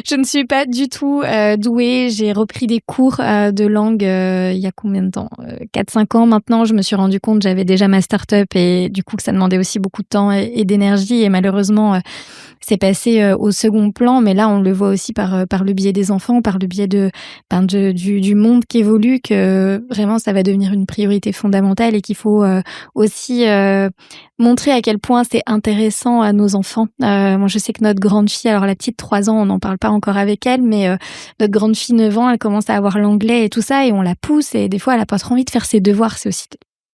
Je ne suis pas du tout douée. J'ai repris des cours de langue il y a combien de temps 4-5 ans maintenant. Je me suis rendu compte, j'avais déjà ma start-up et du coup que ça demandait aussi beaucoup de temps et d'énergie. Et malheureusement, c'est passé au second plan. Mais là, on le voit aussi par le biais des enfants, par le biais du monde qui évolue, que vraiment ça va devenir une priorité fondamentale et qu'il faut aussi montrer à quel point c'est intéressant à nos enfants. Moi, je sais que notre grande fille, alors la petite 3 ans, on n'en parle pas encore avec elle, mais notre grande fille 9 ans, elle commence à avoir l'anglais et tout ça, et on la pousse, et des fois, elle a pas trop envie de faire ses devoirs. C'est aussi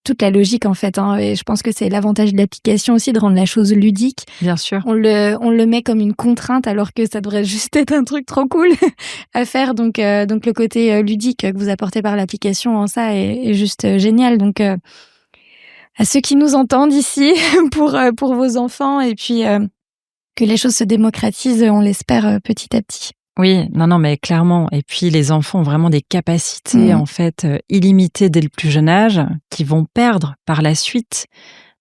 toute la logique, en fait, hein, et je pense que c'est l'avantage de l'application aussi, de rendre la chose ludique. Bien sûr. On le met comme une contrainte, alors que ça devrait juste être un truc trop cool à faire. Donc le côté ludique que vous apportez par l'application en ça est juste génial. Donc, à ceux qui nous entendent ici, pour vos enfants, et puis que les choses se démocratisent, on l'espère petit à petit. Oui, non, mais clairement. Et puis, les enfants ont vraiment des capacités, en fait, illimitées dès le plus jeune âge, qui vont perdre par la suite.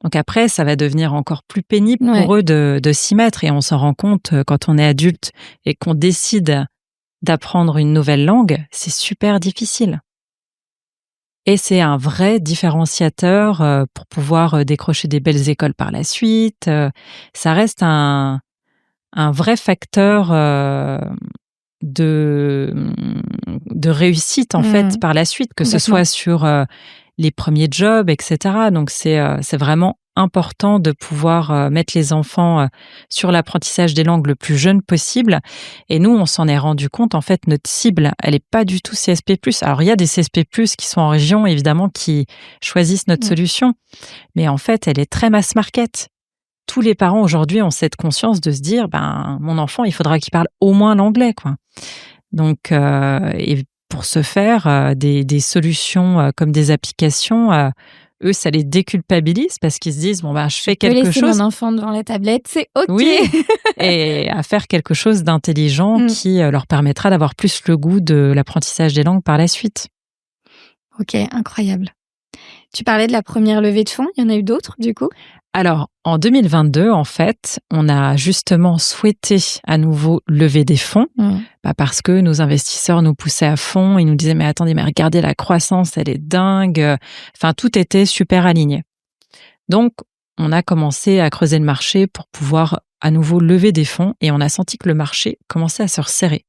Donc après, ça va devenir encore plus pénible pour eux de s'y mettre. Et on s'en rend compte quand on est adulte et qu'on décide d'apprendre une nouvelle langue, c'est super difficile. Et c'est un vrai différenciateur pour pouvoir décrocher des belles écoles par la suite. Ça reste un vrai facteur de réussite, en fait, par la suite, que ce soit sur les premiers jobs, etc. Donc, c'est vraiment important de pouvoir mettre les enfants sur l'apprentissage des langues le plus jeune possible. Et nous, on s'en est rendu compte, en fait, notre cible, elle n'est pas du tout CSP+. Alors, il y a des CSP+, qui sont en région, évidemment, qui choisissent notre solution. Mais en fait, elle est très mass market. Tous les parents aujourd'hui ont cette conscience de se dire, mon enfant, il faudra qu'il parle au moins l'anglais, quoi. Donc, et pour ce faire, des solutions comme des applications, eux, ça les déculpabilise parce qu'ils se disent, je fais quelque chose. Je peux laisser mon enfant devant la tablette, c'est OK. Oui, et à faire quelque chose d'intelligent qui leur permettra d'avoir plus le goût de l'apprentissage des langues par la suite. OK, incroyable. Tu parlais de la première levée de fonds, il y en a eu d'autres, du coup ? Alors, en 2022, en fait, on a justement souhaité à nouveau lever des fonds parce que nos investisseurs nous poussaient à fond. Ils nous disaient, mais attendez, mais regardez la croissance, elle est dingue. Enfin, tout était super aligné. Donc, on a commencé à creuser le marché pour pouvoir à nouveau lever des fonds et on a senti que le marché commençait à se resserrer.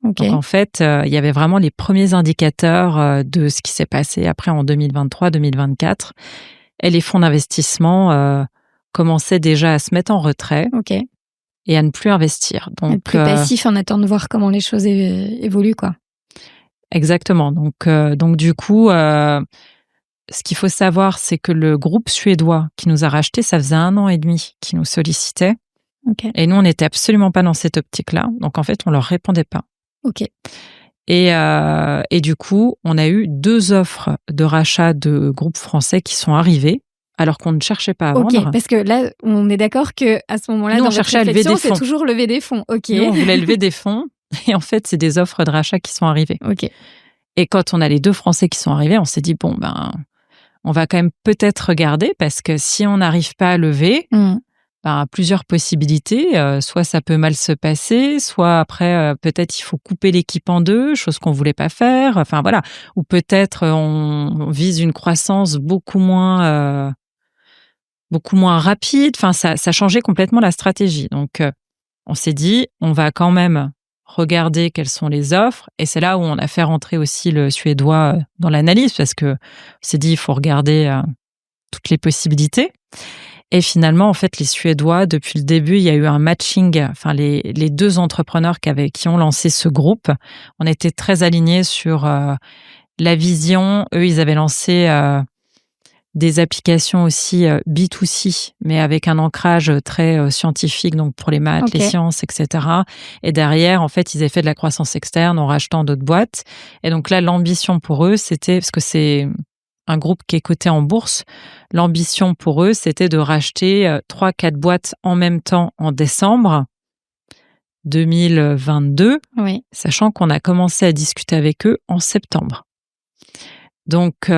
Okay. Donc, en fait, il y avait vraiment les premiers indicateurs de ce qui s'est passé après en 2023-2024. Et les fonds d'investissement commençaient déjà à se mettre en retrait et à ne plus investir. Donc, être plus passif en attendant de voir comment les choses évoluent, quoi. Exactement. Donc du coup, ce qu'il faut savoir, c'est que le groupe suédois qui nous a rachetés, ça faisait 1 an et demi qu'ils nous sollicitaient. Okay. Et nous, on n'était absolument pas dans cette optique-là. Donc en fait, on leur répondait pas. Ok. Et du coup, on a eu 2 offres de rachat de groupes français qui sont arrivées, alors qu'on ne cherchait pas à vendre. Ok, parce que là, on est d'accord qu'à ce moment-là, nous, dans on votre cherchait à lever des réflexion, fonds. c'est toujours lever des fonds. Ok. Nous, on voulait lever des fonds. Et en fait, c'est des offres de rachat qui sont arrivées. Ok. Et quand on a les 2 Français qui sont arrivés, on s'est dit, bon, on va quand même peut-être regarder, parce que si on n'arrive pas à lever, plusieurs possibilités. Soit ça peut mal se passer, soit après, peut-être il faut couper l'équipe en 2, chose qu'on voulait pas faire. Enfin, voilà. Ou peut-être on vise une croissance beaucoup moins rapide. Enfin, ça changeait complètement la stratégie. Donc, on s'est dit, on va quand même regarder quelles sont les offres. Et c'est là où on a fait rentrer aussi le Suédois dans l'analyse, parce que on s'est dit, il faut regarder toutes les possibilités. Et finalement, en fait, les Suédois, depuis le début, il y a eu un matching. Enfin, les 2 entrepreneurs qui ont lancé ce groupe, on était très alignés sur la vision. Eux, ils avaient lancé des applications aussi B2C, mais avec un ancrage très scientifique, donc pour les maths, les sciences, etc. Et derrière, en fait, ils avaient fait de la croissance externe en rachetant d'autres boîtes. Et donc là, l'ambition pour eux, c'était, parce que c'est un groupe qui est coté en bourse, l'ambition pour eux, c'était de racheter 3-4 boîtes en même temps en décembre 2022, sachant qu'on a commencé à discuter avec eux en septembre. Donc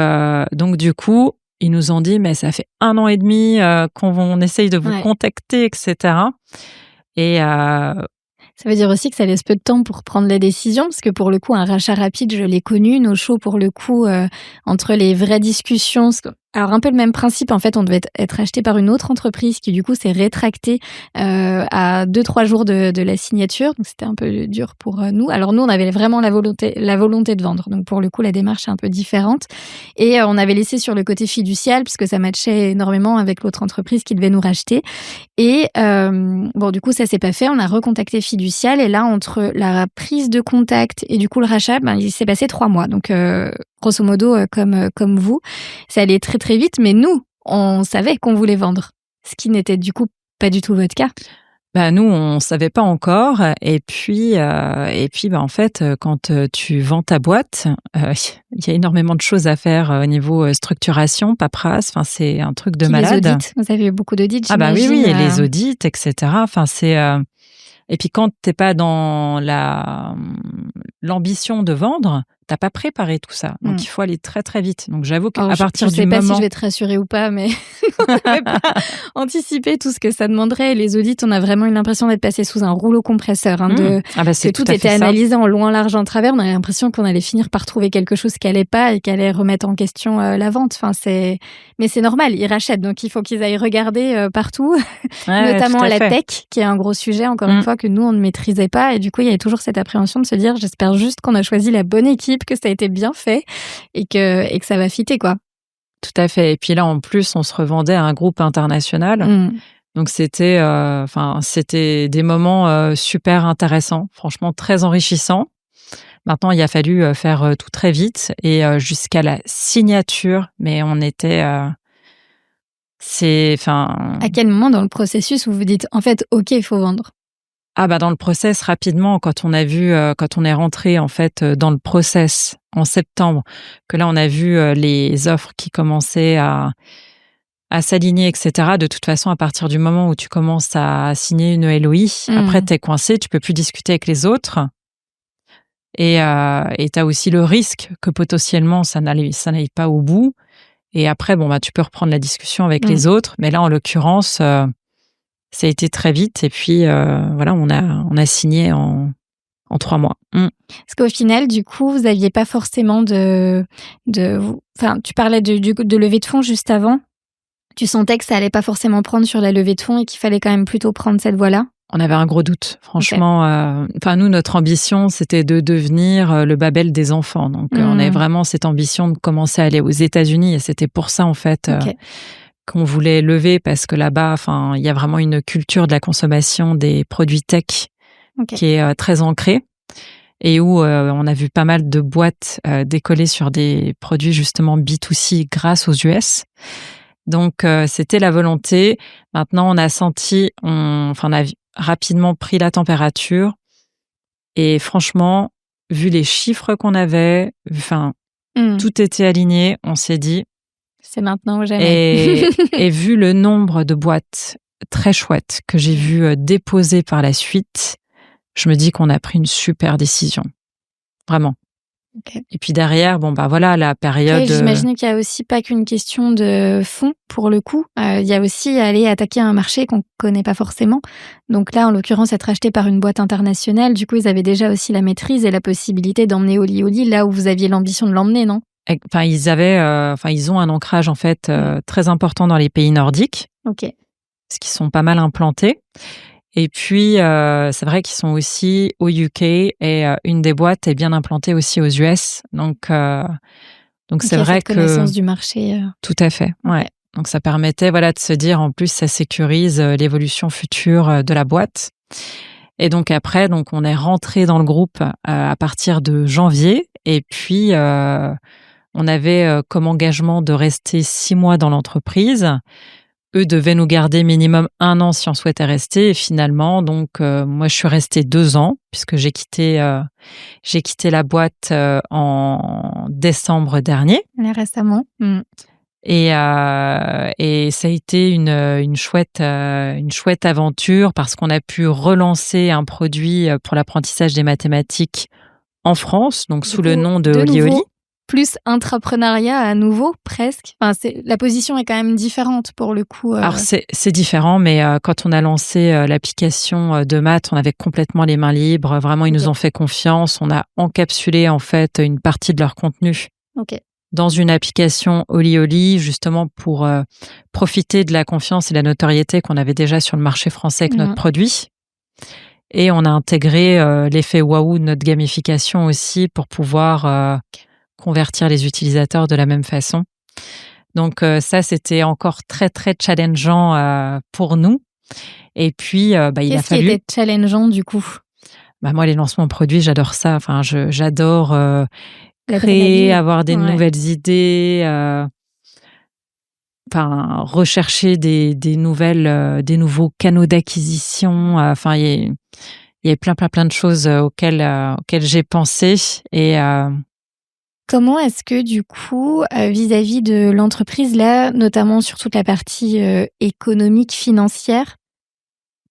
du coup, ils nous ont dit, mais ça fait 1 an et demi qu'on essaye de vous contacter, etc. Et ça veut dire aussi que ça laisse peu de temps pour prendre la décision, parce que pour le coup, un rachat rapide, je l'ai connu. Nocho, pour le coup, entre les vraies discussions... Alors, un peu le même principe, en fait, on devait être acheté par une autre entreprise qui, du coup, s'est rétractée à 2-3 jours de la signature. Donc, c'était un peu dur pour nous. Alors, nous, on avait vraiment la volonté de vendre. Donc, pour le coup, la démarche est un peu différente. Et on avait laissé sur le côté fiducial, puisque ça matchait énormément avec l'autre entreprise qui devait nous racheter. Et du coup, ça s'est pas fait. On a recontacté fiducial. Et là, entre la prise de contact et du coup le rachat, il s'est passé 3 mois. Donc, grosso modo, comme vous, ça allait très très vite, mais nous, on savait qu'on voulait vendre, ce qui n'était du coup pas du tout votre cas. Nous, on savait pas encore. Et puis, en fait, quand tu vends ta boîte, il y a énormément de choses à faire au niveau structuration, paperasse. Enfin, c'est un truc de malade. Les audits, vous avez eu beaucoup d'audits, j'imagine. Oui, et les audits, etc. Enfin, c'est... Et puis, quand t'es pas dans l'ambition de vendre, t'as pas préparé tout ça. Donc, il faut aller très, très vite. Donc, j'avoue qu'à partir du moment... Je sais pas si je vais te rassurer ou pas, mais on n'avait pas anticipé tout ce que ça demanderait. Et les audits, on a vraiment eu l'impression d'être passé sous un rouleau compresseur, que tout était analysé en long, en large, en travers. On avait l'impression qu'on allait finir par trouver quelque chose qui allait pas et qui allait remettre en question la vente. Enfin, mais c'est normal, ils rachètent. Donc, il faut qu'ils aillent regarder partout, notamment la tech, qui est un gros sujet, encore une fois, que nous, on ne maîtrisait pas. Et du coup, il y avait toujours cette appréhension de se dire, j'espère juste qu'on a choisi la bonne équipe, que ça a été bien fait et que ça va fitter, quoi. Tout à fait. Et puis là, en plus, on se revendait à un groupe international. Donc, c'était des moments super intéressants, franchement très enrichissants. Maintenant, il a fallu faire tout très vite et jusqu'à la signature, mais on était... À quel moment dans le processus vous vous dites, en fait, OK, il faut vendre? Dans le process, rapidement, quand on est rentré, en fait, dans le process en septembre, que là, on a vu les offres qui commençaient à s'aligner, etc. De toute façon, à partir du moment où tu commences à signer une LOI, après, t'es coincé, tu peux plus discuter avec les autres. Et t'as aussi le risque que potentiellement, ça n'aille pas au bout. Et après, tu peux reprendre la discussion avec les autres. Mais là, en l'occurrence... ça a été très vite et puis on a signé en 3 mois. Parce qu'au final, du coup, vous n'aviez pas forcément tu parlais de levée de fonds juste avant. Tu sentais que ça allait pas forcément prendre sur la levée de fonds et qu'il fallait quand même plutôt prendre cette voie-là? On avait un gros doute, franchement. Nous, notre ambition, c'était de devenir le Babel des enfants. Donc, on avait vraiment cette ambition de commencer à aller aux États-Unis et c'était pour ça, en fait... qu'on voulait lever parce que là-bas, il y a vraiment une culture de la consommation des produits tech qui est très ancrée. et où on a vu pas mal de boîtes décoller sur des produits justement B2C grâce aux US. Donc, c'était la volonté. Maintenant, on a rapidement pris la température. Et franchement, vu les chiffres qu'on avait, tout était aligné. On s'est dit... C'est maintenant ou jamais. Et vu le nombre de boîtes très chouettes que j'ai vues déposer par la suite, je me dis qu'on a pris une super décision. Vraiment. Okay. Et puis derrière, la période... Okay, j'imagine qu'il y a aussi pas qu'une question de fonds, pour le coup. Il y a aussi aller attaquer un marché qu'on connaît pas forcément. Donc là, en l'occurrence, être acheté par une boîte internationale, du coup, ils avaient déjà aussi la maîtrise et la possibilité d'emmener Oli Oli là où vous aviez l'ambition de l'emmener, non? Enfin, ils ont un ancrage, en fait, très important dans les pays nordiques. Ok. Parce qu'ils sont pas mal implantés. Et puis, c'est vrai qu'ils sont aussi au UK et une des boîtes est bien implantée aussi aux US. Donc c'est vrai cette connaissance du marché. Tout à fait, ouais. Donc, ça permettait, de se dire, en plus, ça sécurise l'évolution future de la boîte. Et donc, après, on est rentré dans le groupe à partir de janvier. Et puis, on avait comme engagement de rester 6 mois dans l'entreprise. Eux devaient nous garder minimum 1 an si on souhaitait rester. Et finalement, moi, je suis restée 2 ans puisque j'ai quitté la boîte en décembre dernier. Récemment. Et ça a été une chouette aventure parce qu'on a pu relancer un produit pour l'apprentissage des mathématiques en France, donc sous le nom de Oli Oli. Plus intrapreneuriat à nouveau, presque. Enfin, la position est quand même différente pour le coup. Alors, c'est différent, mais quand on a lancé l'application de maths, on avait complètement les mains libres. Vraiment, ils nous ont fait confiance. On a encapsulé, en fait, une partie de leur contenu dans une application Oli Oli, justement pour profiter de la confiance et de la notoriété qu'on avait déjà sur le marché français avec notre produit. Et on a intégré l'effet waouh de notre gamification aussi pour pouvoir... convertir les utilisateurs de la même façon. Donc ça, c'était encore très, très challengeant pour nous. Et puis, il a fallu... Qu'est-ce qui était challengeant, du coup? Moi, les lancements produits, j'adore ça. Enfin, j'adore créer, avoir des nouvelles idées, rechercher des nouveaux canaux d'acquisition. Enfin, il y a plein de choses auxquelles j'ai pensé. Et... Comment est-ce que, du coup, vis-à-vis de l'entreprise, là, notamment sur toute la partie économique, financière,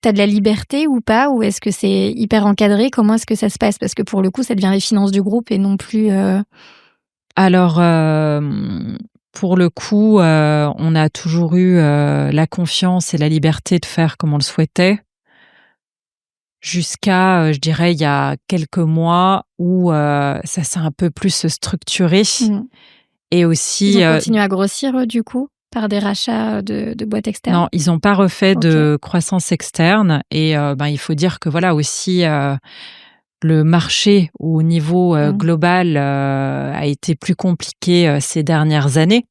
t'as de la liberté ou pas? Ou est-ce que c'est hyper encadré? Comment est-ce que ça se passe? Parce que pour le coup, ça devient les finances du groupe et non plus... Alors, pour le coup, on a toujours eu la confiance et la liberté de faire comme on le souhaitait. Jusqu'à, je dirais, il y a quelques mois où ça s'est un peu plus structuré. Et aussi... Ils ont continué à grossir, du coup, par des rachats de boîtes externes? Non, ils n'ont pas refait de croissance externe. Et il faut dire que aussi, le marché au niveau global a été plus compliqué ces dernières années.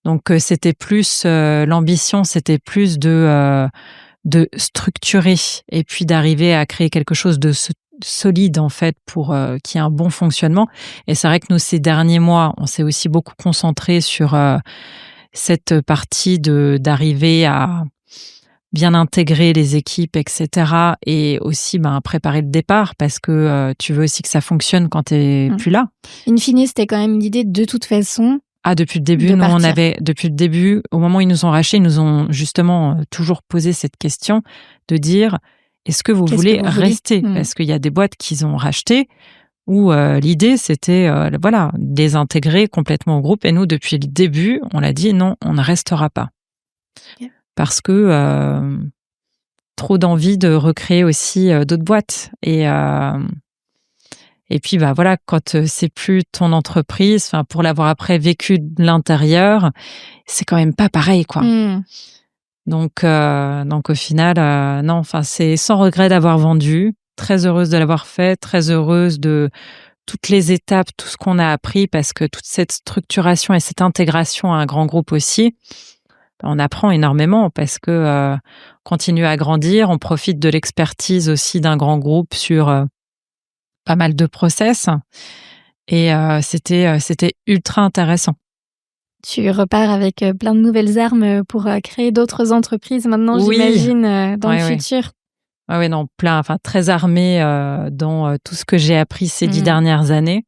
Donc, c'était plus... l'ambition, c'était plus de structurer et puis d'arriver à créer quelque chose de solide, en fait, pour qu'il y ait un bon fonctionnement. Et c'est vrai que nous, ces derniers mois, on s'est aussi beaucoup concentré sur cette partie d'arriver à bien intégrer les équipes, etc. Et aussi préparer le départ parce que tu veux aussi que ça fonctionne quand tu n'es plus là. In fine, c'était quand même l'idée de toute façon... depuis le début, depuis le début, au moment où ils nous ont rachetés, ils nous ont justement toujours posé cette question de dire, est-ce que vous voulez rester? Parce qu'il y a des boîtes qu'ils ont rachetées où l'idée, c'était de les intégrer complètement au groupe. Et nous, depuis le début, on l'a dit, non, on ne restera pas. Parce que trop d'envie de recréer aussi d'autres boîtes. Et puis, quand c'est plus ton entreprise, pour l'avoir après vécu de l'intérieur, c'est quand même pas pareil, quoi. Donc, au final, non, c'est sans regret d'avoir vendu. Très heureuse de l'avoir fait, très heureuse de toutes les étapes, tout ce qu'on a appris, parce que toute cette structuration et cette intégration à un grand groupe aussi, on apprend énormément parce que on continue à grandir, on profite de l'expertise aussi d'un grand groupe sur pas mal de process. Et c'était ultra intéressant. Tu repars avec plein de nouvelles armes pour créer d'autres entreprises maintenant, j'imagine, dans le futur. Oui, non, très armée dans tout ce que j'ai appris ces 10 dernières années.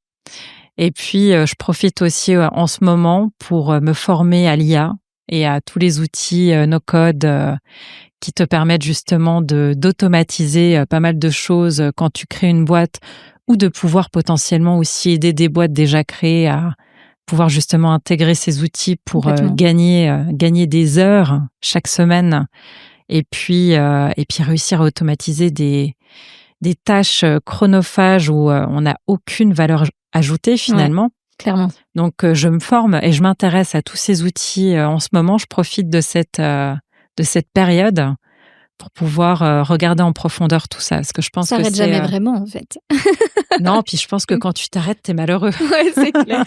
Et puis, je profite aussi en ce moment pour me former à l'IA et à tous les outils no-code qui te permettent justement d'automatiser pas mal de choses quand tu crées une boîte, ou de pouvoir potentiellement aussi aider des boîtes déjà créées à pouvoir justement intégrer ces outils pour gagner des heures chaque semaine, et puis réussir à automatiser des tâches chronophages où on n'a aucune valeur ajoutée finalement. Ouais, clairement. Donc je me forme et je m'intéresse à tous ces outils en ce moment. Je profite de cette période pour pouvoir regarder en profondeur tout ça. Parce que je pense ça que s'arrête jamais vraiment, en fait. Non, puis je pense que quand tu t'arrêtes, t'es malheureux. Ouais, c'est clair.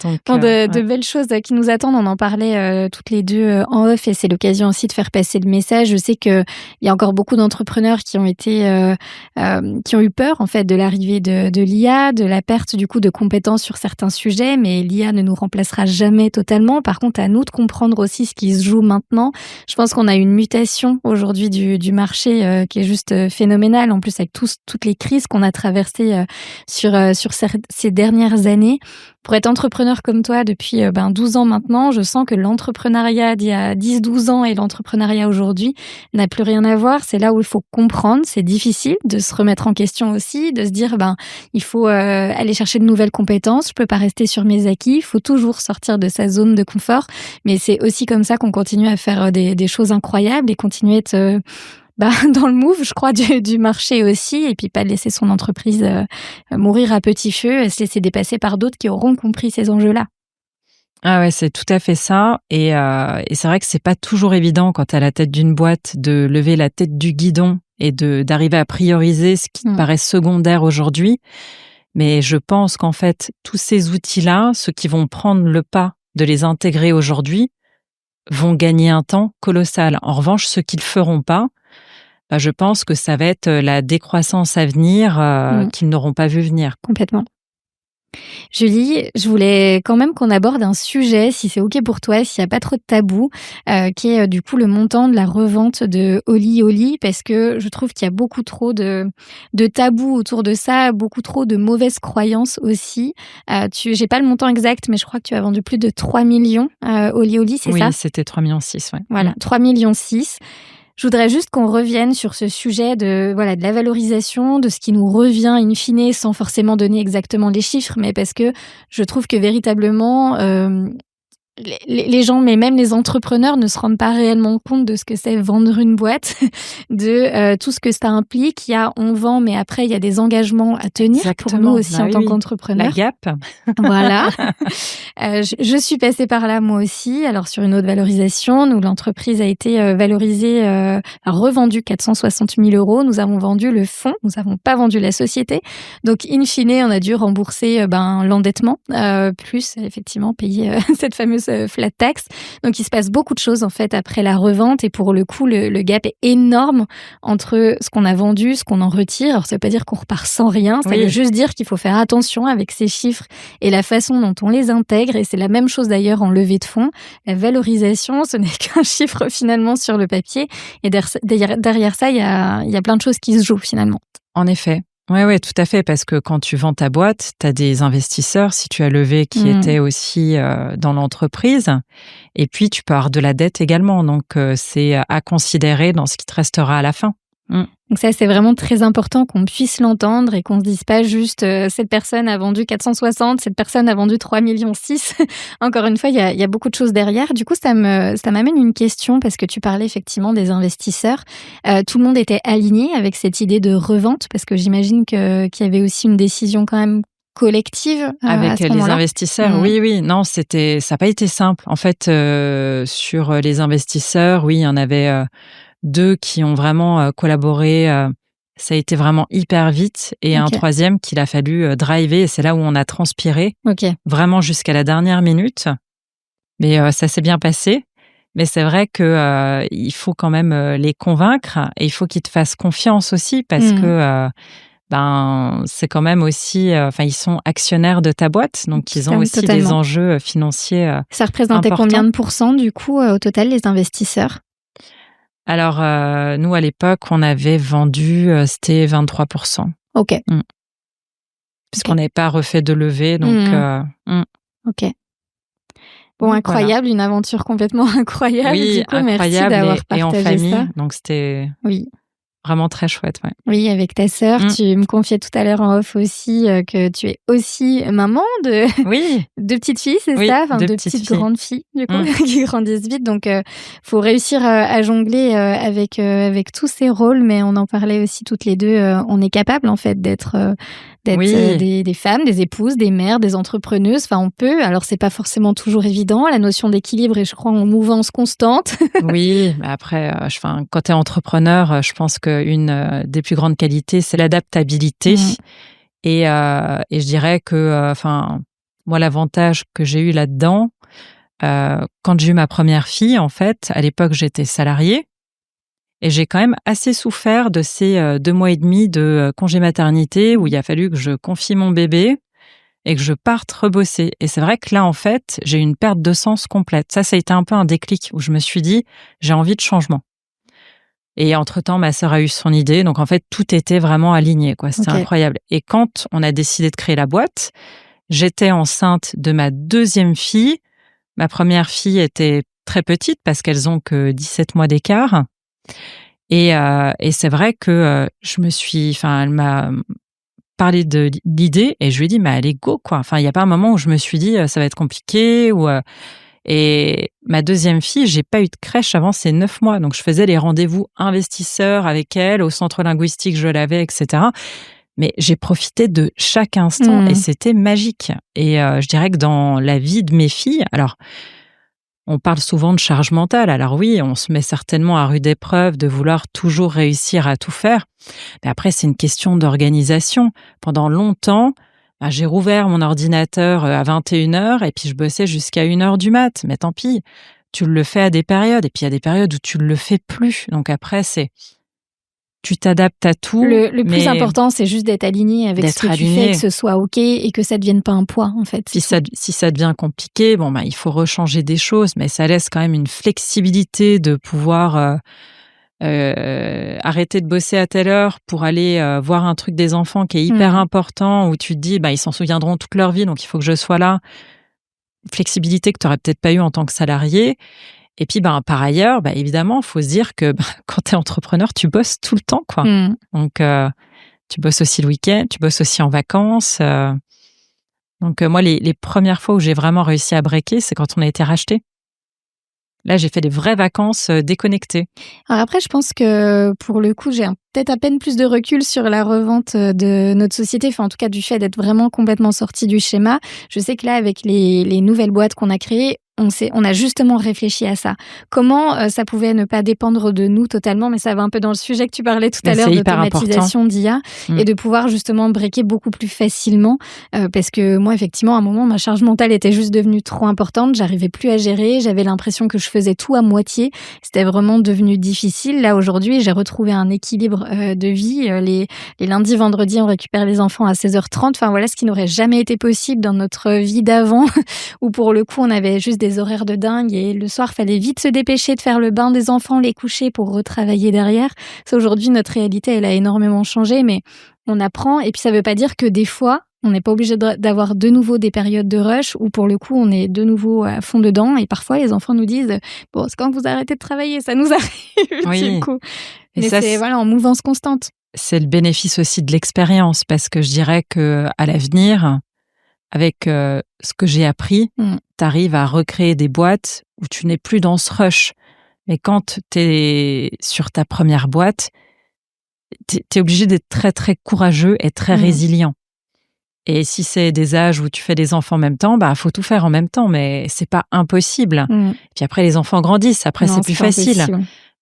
Donc, de belles choses qui nous attendent. On en parlait toutes les deux en off, et c'est l'occasion aussi de faire passer le message. Je sais qu'il y a encore beaucoup d'entrepreneurs qui ont eu peur, en fait, de l'arrivée de l'IA, de la perte, du coup, de compétences sur certains sujets. Mais l'IA ne nous remplacera jamais totalement. Par contre, à nous de comprendre aussi ce qui se joue maintenant. Je pense qu'on a une mutation aujourd'hui du marché qui est juste phénoménale. En plus, avec toutes les crises qu'on a traversées sur ces dernières années. Pour être entrepreneur comme toi depuis 12 ans maintenant, je sens que l'entrepreneuriat d'il y a 10-12 ans et l'entrepreneuriat aujourd'hui n'a plus rien à voir. C'est là où il faut comprendre. C'est difficile de se remettre en question aussi, de se dire il faut aller chercher de nouvelles compétences. Je peux pas rester sur mes acquis. Il faut toujours sortir de sa zone de confort. Mais c'est aussi comme ça qu'on continue à faire des choses incroyables et continuer à être dans le move, je crois, du marché aussi, et puis pas laisser son entreprise mourir à petit feu et se laisser dépasser par d'autres qui auront compris ces enjeux-là. Ah ouais, c'est tout à fait ça. Et c'est vrai que c'est pas toujours évident quand t'es à la tête d'une boîte de lever la tête du guidon et d'arriver à prioriser ce qui te paraît secondaire aujourd'hui. Mais je pense qu'en fait, tous ces outils-là, ceux qui vont prendre le pas de les intégrer aujourd'hui, vont gagner un temps colossal. En revanche, ceux qui le feront pas, je pense que ça va être la décroissance à venir qu'ils n'auront pas vu venir. Complètement. Julie, je voulais quand même qu'on aborde un sujet, si c'est OK pour toi, s'il n'y a pas trop de tabou, qui est du coup le montant de la revente de Oli Oli, parce que je trouve qu'il y a beaucoup trop de tabous autour de ça, beaucoup trop de mauvaises croyances aussi. J'ai pas le montant exact, mais je crois que tu as vendu plus de 3 millions Oli Oli, c'est ça ? Oui, c'était 3,6 millions, ouais. Voilà, 3,6 millions. Je voudrais juste qu'on revienne sur ce sujet de la valorisation, de ce qui nous revient in fine, sans forcément donner exactement les chiffres, mais parce que je trouve que véritablement, les gens, mais même les entrepreneurs, ne se rendent pas réellement compte de ce que c'est vendre une boîte, de tout ce que ça implique. On vend, mais après, il y a des engagements à tenir. Exactement. Pour nous aussi en tant qu'entrepreneurs. La gap. Voilà. Je suis passée par là moi aussi. Alors sur une autre valorisation, nous, l'entreprise a été valorisée, revendue 460 000 €. Nous avons vendu le fonds, nous n'avons pas vendu la société. Donc in fine, on a dû rembourser l'endettement, plus effectivement payer cette fameuse flat tax. Donc il se passe beaucoup de choses en fait après la revente, et pour le coup le gap est énorme entre ce qu'on a vendu, ce qu'on en retire. Alors ça veut pas dire qu'on repart sans rien, ça veut juste dire qu'il faut faire attention avec ces chiffres et la façon dont on les intègre, et c'est la même chose d'ailleurs en levée de fonds. La valorisation, ce n'est qu'un chiffre finalement sur le papier, et derrière ça il y a plein de choses qui se jouent finalement. En effet. Oui, tout à fait, parce que quand tu vends ta boîte, tu as des investisseurs, si tu as levé, qui étaient aussi dans l'entreprise, et puis tu peux avoir de la dette également, donc c'est à considérer dans ce qui te restera à la fin. Donc ça, c'est vraiment très important qu'on puisse l'entendre et qu'on se dise pas juste cette personne a vendu 460, cette personne a vendu 3,6 millions. Encore une fois, il y a beaucoup de choses derrière. Du coup, ça m'amène une question, parce que tu parlais effectivement des investisseurs. Tout le monde était aligné avec cette idée de revente, parce que j'imagine qu'il y avait aussi une décision quand même collective avec les investisseurs. Oui, non, ça n'a pas été simple. En fait, sur les investisseurs, oui, il y en avait 2 qui ont vraiment collaboré. Ça a été vraiment hyper vite, et un troisième qu'il a fallu driver, et c'est là où on a transpiré, vraiment jusqu'à la dernière minute. Mais ça s'est bien passé. Mais c'est vrai que il faut quand même les convaincre, et il faut qu'ils te fassent confiance aussi, parce que c'est quand même aussi, ils sont actionnaires de ta boîte, donc ils ont aussi des enjeux financiers. Ça représentait importants. Combien de pourcents du coup au total les investisseurs? Alors nous à l'époque on avait vendu, c'était 23%. Ok. Puisqu'on n'avait pas refait de levée, donc. Ok. Bon, incroyable, une aventure complètement incroyable. Oui, du coup, incroyable, merci d'avoir partagé et en famille, ça. donc c'était. Oui. Vraiment très chouette, ouais. Oui, avec ta sœur, tu me confiais tout à l'heure en off aussi que tu es aussi maman de deux petites filles, c'est ça? Enfin, deux petites grandes filles, du coup, qui grandissent vite. Donc, faut réussir à jongler avec tous ces rôles, mais on en parlait aussi toutes les deux. On est capable, en fait, d'être des femmes, des épouses, des mères, des entrepreneuses. Enfin, on peut. Alors, c'est pas forcément toujours évident. La notion d'équilibre est, je crois, en mouvance constante. Oui, mais après, quand tu es entrepreneur, je pense qu'une des plus grandes qualités, c'est l'adaptabilité. Et je dirais que, moi, l'avantage que j'ai eu là-dedans, quand j'ai eu ma première fille, en fait, à l'époque, j'étais salariée. Et j'ai quand même assez souffert de ces 2 mois et demi de congé maternité où il a fallu que je confie mon bébé et que je parte rebosser. Et c'est vrai que là, en fait, j'ai eu une perte de sens complète. Ça a été un peu un déclic où je me suis dit, j'ai envie de changement. Et entre-temps, ma sœur a eu son idée. Donc, en fait, tout était vraiment aligné, quoi. C'était incroyable. Et quand on a décidé de créer la boîte, j'étais enceinte de ma deuxième fille. Ma première fille était très petite parce qu'elles ont que 17 mois d'écart. Et c'est vrai que elle m'a parlé de l'idée et je lui ai dit, mais allez, go, quoi. Enfin, il n'y a pas un moment où je me suis dit, ça va être compliqué et ma deuxième fille, j'ai pas eu de crèche avant ses 9 mois. Donc, je faisais les rendez-vous investisseurs avec elle, au centre linguistique, je l'avais, etc. Mais j'ai profité de chaque instant et c'était magique. Et je dirais que dans la vie de mes filles, alors, on parle souvent de charge mentale. Alors oui, on se met certainement à rude épreuve de vouloir toujours réussir à tout faire. Mais après, c'est une question d'organisation. Pendant longtemps, j'ai rouvert mon ordinateur à 21h et puis je bossais jusqu'à 1h du mat. Mais tant pis, tu le fais à des périodes et puis il y a des périodes où tu ne le fais plus. Donc après, tu t'adaptes à tout. Le plus important, c'est juste d'être aligné avec ce que tu fais, que ce soit OK et que ça ne devienne pas un poids, en fait. Si ça devient compliqué, il faut rechanger des choses, mais ça laisse quand même une flexibilité de pouvoir arrêter de bosser à telle heure pour aller voir un truc des enfants qui est hyper important, où tu te dis, ils s'en souviendront toute leur vie, donc il faut que je sois là. Flexibilité que tu n'aurais peut-être pas eu en tant que salarié. Et puis, par ailleurs, évidemment, il faut se dire que quand tu es entrepreneur, tu bosses tout le temps, quoi. Donc, tu bosses aussi le week-end, tu bosses aussi en vacances. Donc, moi, les premières fois où j'ai vraiment réussi à breaker, c'est quand on a été racheté. Là, j'ai fait des vraies vacances déconnectées. Alors après, je pense que pour le coup, j'ai peut-être à peine plus de recul sur la revente de notre société, enfin en tout cas du fait d'être vraiment complètement sorti du schéma. Je sais que là, avec les nouvelles boîtes qu'on a créées, on a justement réfléchi à ça. Comment ça pouvait ne pas dépendre de nous totalement, mais ça va un peu dans le sujet que tu parlais tout à l'heure d'automatisation d'IA et de pouvoir justement breaker beaucoup plus facilement. Parce que moi, effectivement, à un moment, ma charge mentale était juste devenue trop importante. J'arrivais plus à gérer. J'avais l'impression que je faisais tout à moitié. C'était vraiment devenu difficile. Là, aujourd'hui, j'ai retrouvé un équilibre de vie. Les lundis, vendredis, on récupère les enfants à 16h30. Enfin, voilà ce qui n'aurait jamais été possible dans notre vie d'avant, où pour le coup, on avait juste des horaires de dingue et le soir, fallait vite se dépêcher de faire le bain des enfants, les coucher pour retravailler derrière. Ça, aujourd'hui, notre réalité, elle a énormément changé, mais on apprend. Et puis, ça veut pas dire que des fois, on n'est pas obligé d'avoir de nouveau des périodes de rush où pour le coup, on est de nouveau à fond dedans. Et parfois, les enfants nous disent « Bon, c'est quand vous arrêtez de travailler, ça nous arrive. » Du coup. Mais ça, c'est en mouvance constante. C'est le bénéfice aussi de l'expérience parce que je dirais qu'à l'avenir, avec ce que j'ai appris, tu arrives à recréer des boîtes où tu n'es plus dans ce rush. Mais quand tu es sur ta première boîte, tu es obligé d'être très, très courageux et très résilient. Et si c'est des âges où tu fais des enfants en même temps, faut tout faire en même temps, mais c'est pas impossible. Puis après, les enfants grandissent. Après, c'est plus facile.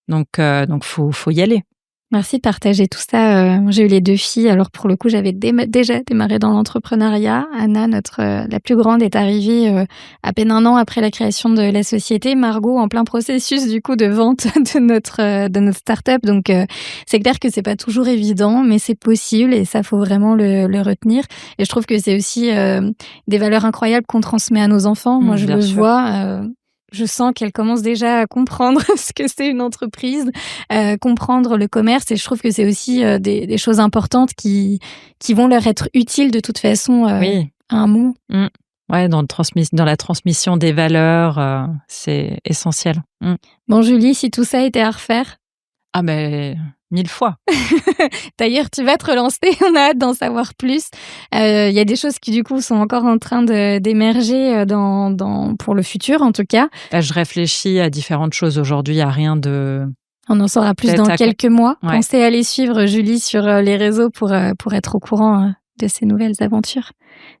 Donc, faut y aller. Merci de partager tout ça. J'ai eu les 2 filles, alors pour le coup, j'avais déjà démarré dans l'entrepreneuriat. Anna, la plus grande, est arrivée à peine 1 an après la création de la société. Margot, en plein processus du coup de vente de notre start-up. Donc c'est clair que c'est pas toujours évident, mais c'est possible et ça faut vraiment le retenir. Et je trouve que c'est aussi des valeurs incroyables qu'on transmet à nos enfants. Moi, je le vois. Je sens qu'elle commence déjà à comprendre ce que c'est une entreprise, comprendre le commerce, et je trouve que c'est aussi des choses importantes qui vont leur être utiles de toute façon à un moment. Ouais, dans la transmission des valeurs, c'est essentiel. Bon, Julie, si tout ça était à refaire? Ah mais 1000 fois. D'ailleurs, tu vas te relancer, on a hâte d'en savoir plus. Il y a des choses qui du coup sont encore en train d'émerger pour le futur en tout cas. Je réfléchis à différentes choses aujourd'hui, il n'y a rien de... On en saura plus dans quelques mois. Ouais. Pensez à aller suivre Julie sur les réseaux pour être au courant de ces nouvelles aventures.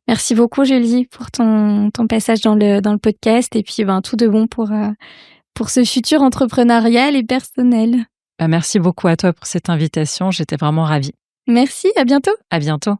Merci beaucoup Julie pour ton passage dans le podcast, et puis tout de bon pour ce futur entrepreneurial et personnel. Merci beaucoup à toi pour cette invitation, j'étais vraiment ravie. Merci, à bientôt. À bientôt.